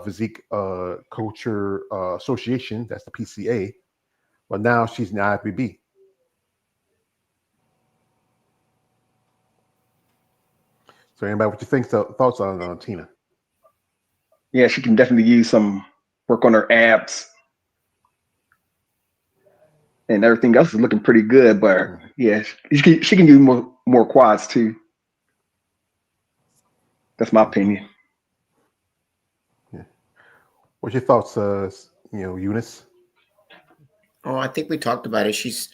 Physique Culture Association, that's the PCA. But now she's in the IFBB. So, anybody, what you think? Thoughts on Tina? Yeah, she can definitely use some work on her abs. And everything else is looking pretty good, but yeah, she can use more quads too. That's my opinion. Yeah. What's your thoughts, Eunice? Oh, I think we talked about it. She's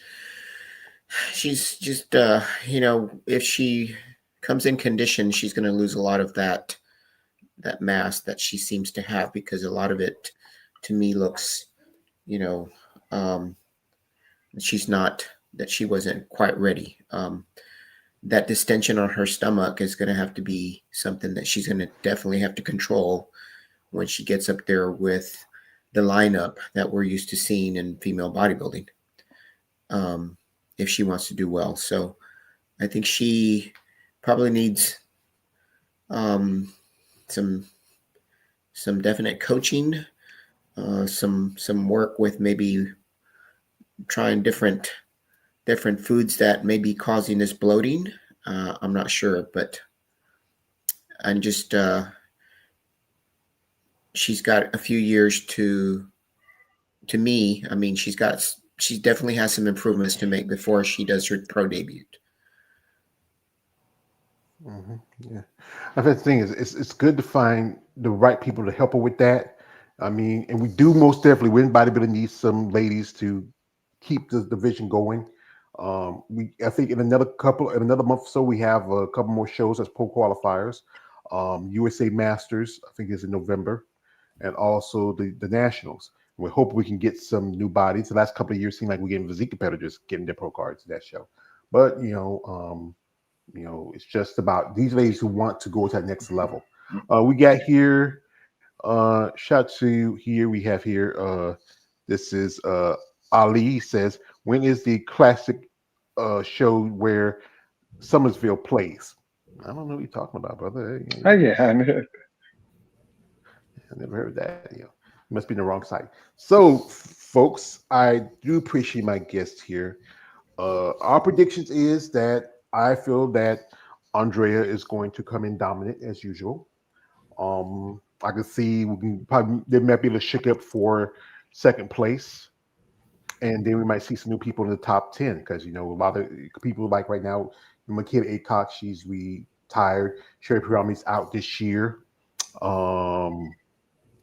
just if she comes in condition, she's going to lose a lot of that mass that she seems to have, because a lot of it to me looks, she wasn't quite ready. That distension on her stomach is going to have to be something that she's going to definitely have to control when she gets up there with the lineup that we're used to seeing in female bodybuilding, if she wants to do well. So I think she probably needs some definite coaching, some work with maybe trying different foods that may be causing this bloating. I'm not sure, but I'm just she's got a few years to me. I mean, she definitely has some improvements to make before she does her pro debut. Mm-hmm. Yeah, I think the thing is, it's good to find the right people to help her with that. I mean, and we do most definitely win bodybuilding needs some ladies to keep the division going. I think in another month or so, we have a couple more shows as pro qualifiers. USA Masters, I think, is in November, and also the Nationals. We hope we can get some new bodies. The last couple of years seem like we're getting physique competitors getting their pro cards to that show. But it's just about these ladies who want to go to that next level. We got here, shout to here. We have here, this is Ali says, when is the classic show where Summersville plays? I don't know what you're talking about, brother. Oh yeah, I never heard that. You must be in the wrong site. So, folks, I do appreciate my guest here. Our predictions is that I feel that Andrea is going to come in dominant as usual. I can see there might be a shake up for second place, and then we might see some new people in the top 10, because a lot of people like right now, Makeda Acock, she's retired. Sherry Pirami's out this year. A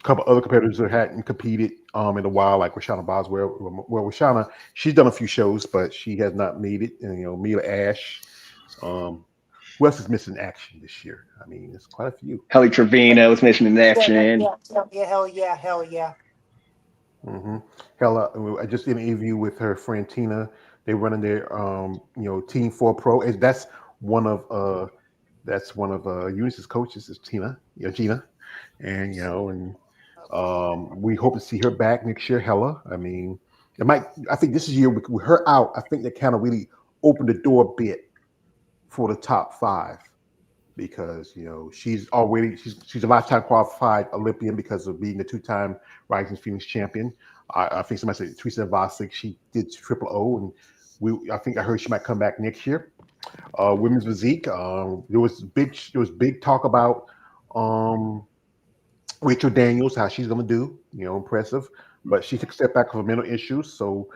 couple other competitors that hadn't competed in a while, like Rashana Boswell. Well, Rashana, she's done a few shows, but she has not made it. And Mila Ash. Who else is missing action this year? I mean, there's quite a few. Helly Trevino was mentioned in action. Yeah, hell yeah. Mm-hmm. Hell, I just did an interview with her friend Tina. They're running their Team 4 Pro. And that's one of Eunice's coaches is Tina, Gina, and we hope to see her back next year. Hella, I mean, I think this year with her out, I think that kind of really opened the door a bit for the top 5 because she's a lifetime qualified Olympian because of being the 2-time Rising Phoenix champion. I think somebody said Teresa Vosick, she did triple O, and I think I heard she might come back next year. Women's physique, there was big talk about Rachel Daniels, how she's going to do, impressive, but she took a step back for mental issues, so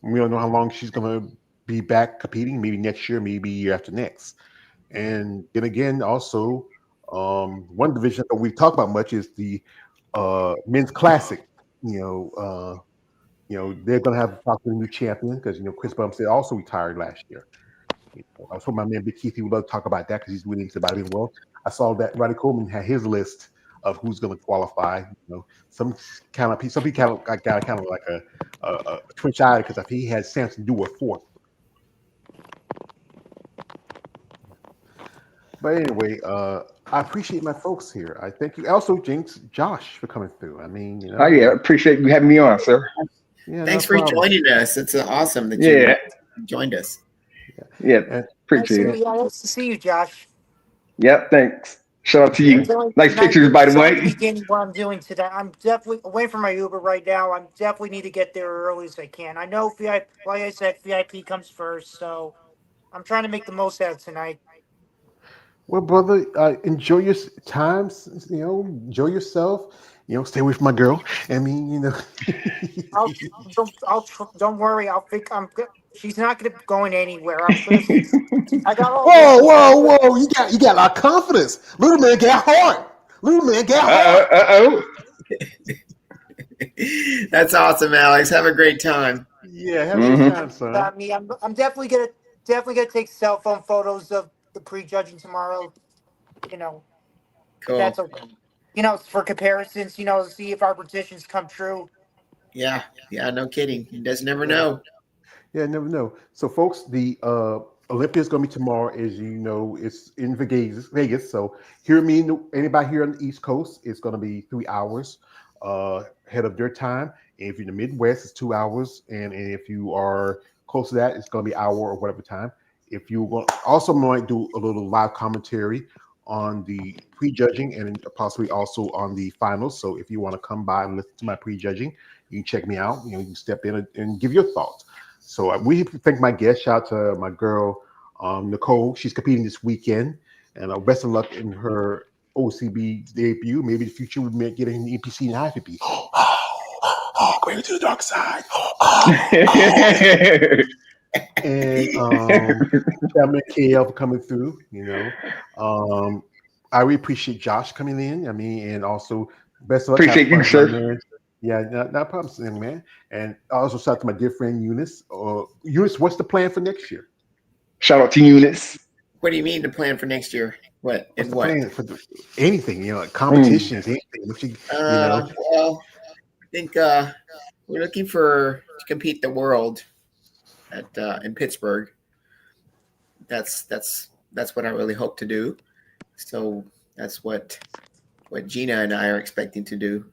we don't know how long she's going to be back competing. Maybe next year, maybe year after next. And then again, also, one division that we've talked about much is the men's classic. They're going to have possibly a new champion because Chris Bumstead also retired last year. I was hoping my man Big Keith would love to talk about that because he's really into bodybuilding. Well, I saw that Roddy Coleman had his list of who's going to qualify. Some people got kind of like a twitch eye because if he had Samson Dewar 4th. But anyway, I appreciate my folks here. I thank you. Also, Josh, for coming through. I mean, Oh yeah, appreciate you having me on, sir. Yeah, Thanks for joining us. It's awesome that you joined us. Yeah, appreciate it. Nice to see you, Josh. Yep, thanks. Shout out to you. Nice pictures, by the way. Beginning what I'm doing today. I'm definitely away from my Uber right now. I definitely need to get there early as I can. I know VIP, like I said, VIP comes first, so I'm trying to make the most out of tonight. Well, brother, enjoy your times. Enjoy yourself. Stay away from my girl. I mean, Don't worry. She's not going to going anywhere. I got all. Whoa! You got a lot of confidence. Little man got heart. That's awesome, Alex. Have a great time. Yeah, have a good time, son. I'm definitely gonna take cell phone photos of the prejudging tomorrow. Cool. That's okay. For comparisons. See if our predictions come true. Yeah. No kidding. You just never know. Yeah, never know. So, folks, the Olympia is going to be tomorrow. As you know, it's in Vegas. So, anybody here on the East Coast, it's going to be 3 hours ahead of their time. And if you're in the Midwest, it's 2 hours. And if you are close to that, it's going to be an hour or whatever time. If you also might do a little live commentary on the prejudging and possibly also on the finals. So, if you want to come by and listen to my prejudging, you can check me out. You can step in and give your thoughts. So we thank my guest. Shout out to my girl, Nicole. She's competing this weekend. And best of luck in her OCB debut. Maybe in the future we may get an EPC and IFBB. Going to the dark side. And Chairman KL for coming through. I really appreciate Josh coming in. I mean, and also best of luck. Appreciate you, sir. Yeah, not problem, man. And also shout out to my dear friend Eunice. Eunice, what's the plan for next year? Shout out to Eunice. What do you mean the plan for next year? What? What's the plan for anything? Like competitions, anything. Well, I think we're looking to compete the world in Pittsburgh. That's what I really hope to do. So that's what Gina and I are expecting to do.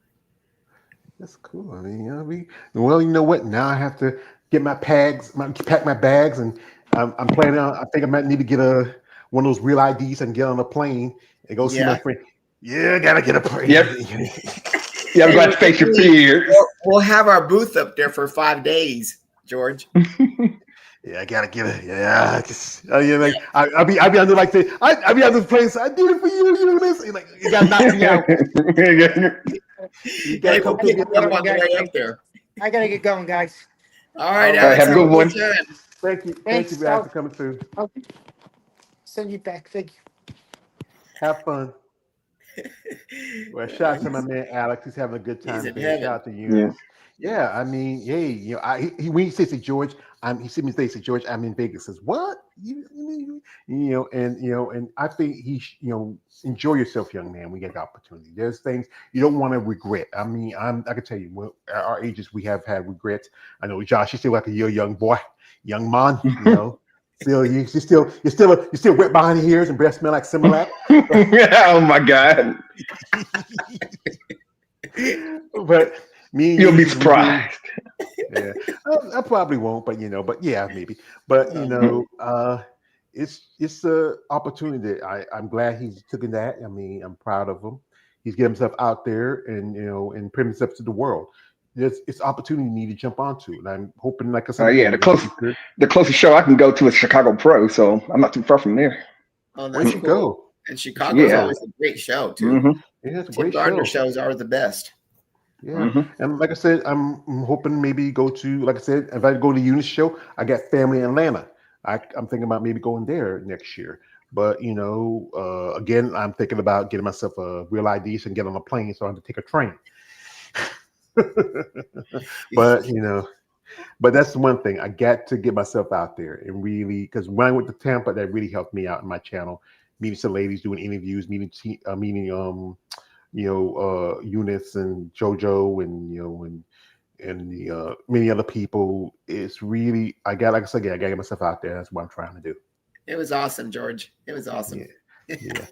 That's cool. I mean, well, you know what? Now I have to get my bags, pack my bags, and I'm planning on. I think I might need to get one of those real IDs and get on a plane and go see my friend. Yeah, I gotta get a plane. Yep. Yeah, I'm glad to face your fears. We'll have our booth up there for 5 days, George. Yeah, I gotta get it. Yeah, I'll be under like the I'll be on the plane. So I did it for you. You know this. Like you gotta knock me out. You gotta come pick me up on the way up there. I gotta get going, guys. All right, Alex, have a good one. Thank you. Thank you guys for coming through. I'll send you back. Thank you. Have fun. Well, shout out to my man Alex. He's having a good time. Shout out to you. Yeah, I mean, hey, when he says to George, he sent me say, George, I'm in Vegas. Says what? And I think enjoy yourself, young man. We get the opportunity. There's things you don't want to regret. I mean, I can tell you, at our ages, we have had regrets. I know Josh, you're still like a young boy, young man. You're still wet behind the ears and breath smell like Similac. Oh my God! But you'll be surprised. Yeah, I probably won't, but but yeah, maybe. But it's a opportunity. I'm glad he's taking that. I mean, I'm proud of him. He's getting himself out there and and putting himself to the world. It's opportunity you need to jump onto, and I'm hoping, like I said Yeah, again, the in the close future. the closest show I can go to is Chicago Pro, so I'm not too far from there. Oh, Where'd that's you cool. go? And Chicago's Yeah. always a great show too. hmm Yeah, it's a Tim great Gardner show. shows are the best. Yeah, and like I said, I'm hoping maybe go to, like I said, if I go to Eunice show, I got family in Atlanta. I'm thinking about maybe going there next year. But again, I'm thinking about getting myself a real ID so I can get on a plane, so I have to take a train. But but that's the one thing I got to get myself out there and really, because when I went to Tampa, that really helped me out in my channel, meeting some ladies, doing interviews, meeting Eunice and JoJo and the many other people. It's really like I said again, I gotta get myself out there. That's what I'm trying to do. It was awesome, George. It was awesome. Yeah.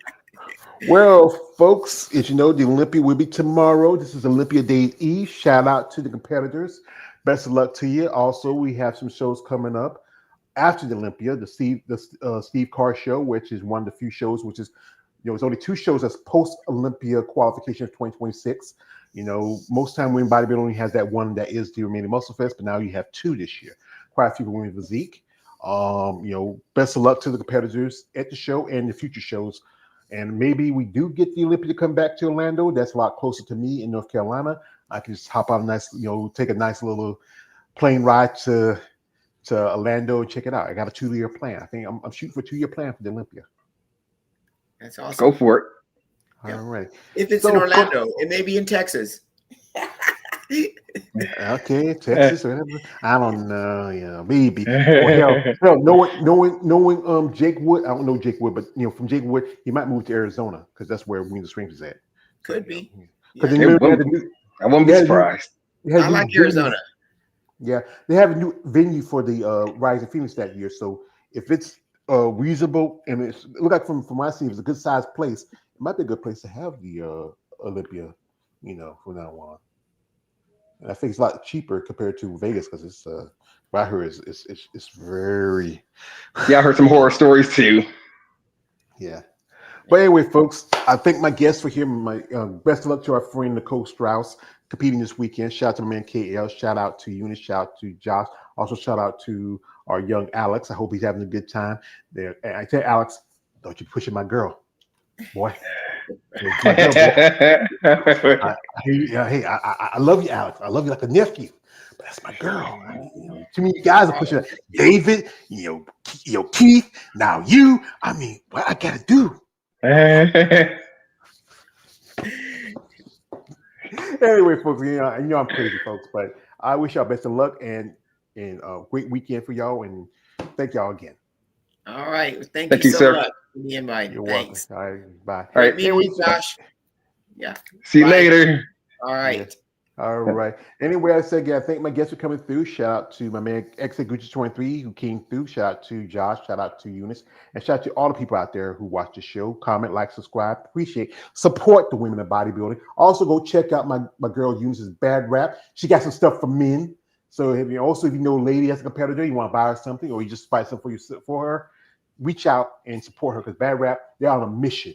Well, folks, as you know, the Olympia will be tomorrow. This is Olympia Day Eve. Shout out to the competitors. Best of luck to you. Also, we have some shows coming up after the Olympia, the Steve Carr show, which is one of the few shows, which is, it's only 2 shows that's post Olympia qualification of 2026. Most time when bodybuilding only has that one that is the remaining Muscle Fest, but now you have 2 this year. Quite a few women physique. Best of luck to the competitors at the show and the future shows. And maybe we do get the Olympia to come back to Orlando. That's a lot closer to me in North Carolina. I can just hop on take a nice little plane ride to Orlando and check it out. I got a 2-year plan. I think I'm shooting for a 2-year plan for the Olympia. That's awesome. Go for it. All right. If it's in Orlando, it may be in Texas. Okay, Texas. I don't know. Maybe. Or hell, knowing Jake Wood. I don't know Jake Wood, but from Jake Wood, he might move to Arizona because that's where Wings of Strength is at. Could be. Because I won't be surprised. I like Arizona. Yeah, they have a new venue for the Rising Phoenix that year. So if it's reasonable and it look like from what I see, it's a good sized place. It might be a good place to have the Olympia. From now on. And I think it's a lot cheaper compared to Vegas because it's what I heard it's very. Yeah, I heard some horror stories too. Yeah. But anyway, folks, I thank my guests for here. My best of luck to our friend Nicole Strauss competing this weekend. Shout out to my man KL. Shout out to Eunice. Shout out to Josh. Also, shout out to our young Alex. I hope he's having a good time there. And I tell Alex, don't you pushing my girl, boy. I love you, Alex. I love you like a nephew, but that's my girl. Too many guys are pushing her. David, Keith. Now you. I mean, what I gotta do? Anyway, folks, I'm crazy, folks, but I wish y'all best of luck and a great weekend for y'all, and thank y'all again. All right, thank you so sir. much for the invite. You're Thanks. welcome. All right, bye. All right, Meet you, Josh. Yeah. See you later. All right. Yeah. All right. Anyway, I said, I thank my guests for coming through. Shout out to my man Gucci23 who came through. Shout out to Josh. Shout out to Eunice. And shout out to all the people out there who watch the show. Comment, like, subscribe. Appreciate. Support the women of bodybuilding. Also, go check out my girl Eunice's Bad Rap. She got some stuff for men. So if you know a lady as a competitor, you want to buy her something, or you just buy something for her, reach out and support her because Bad Rap, they're on a mission.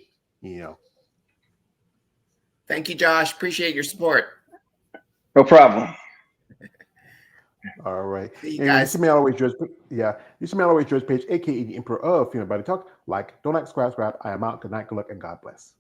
Thank you, Josh. Appreciate your support. No problem. All right. See you guys. You see me always George. Yeah. You see me always George Page, aka the Emperor of Female Body Talk. Like, don't like, subscribe. I am out. Good night, good luck, and God bless.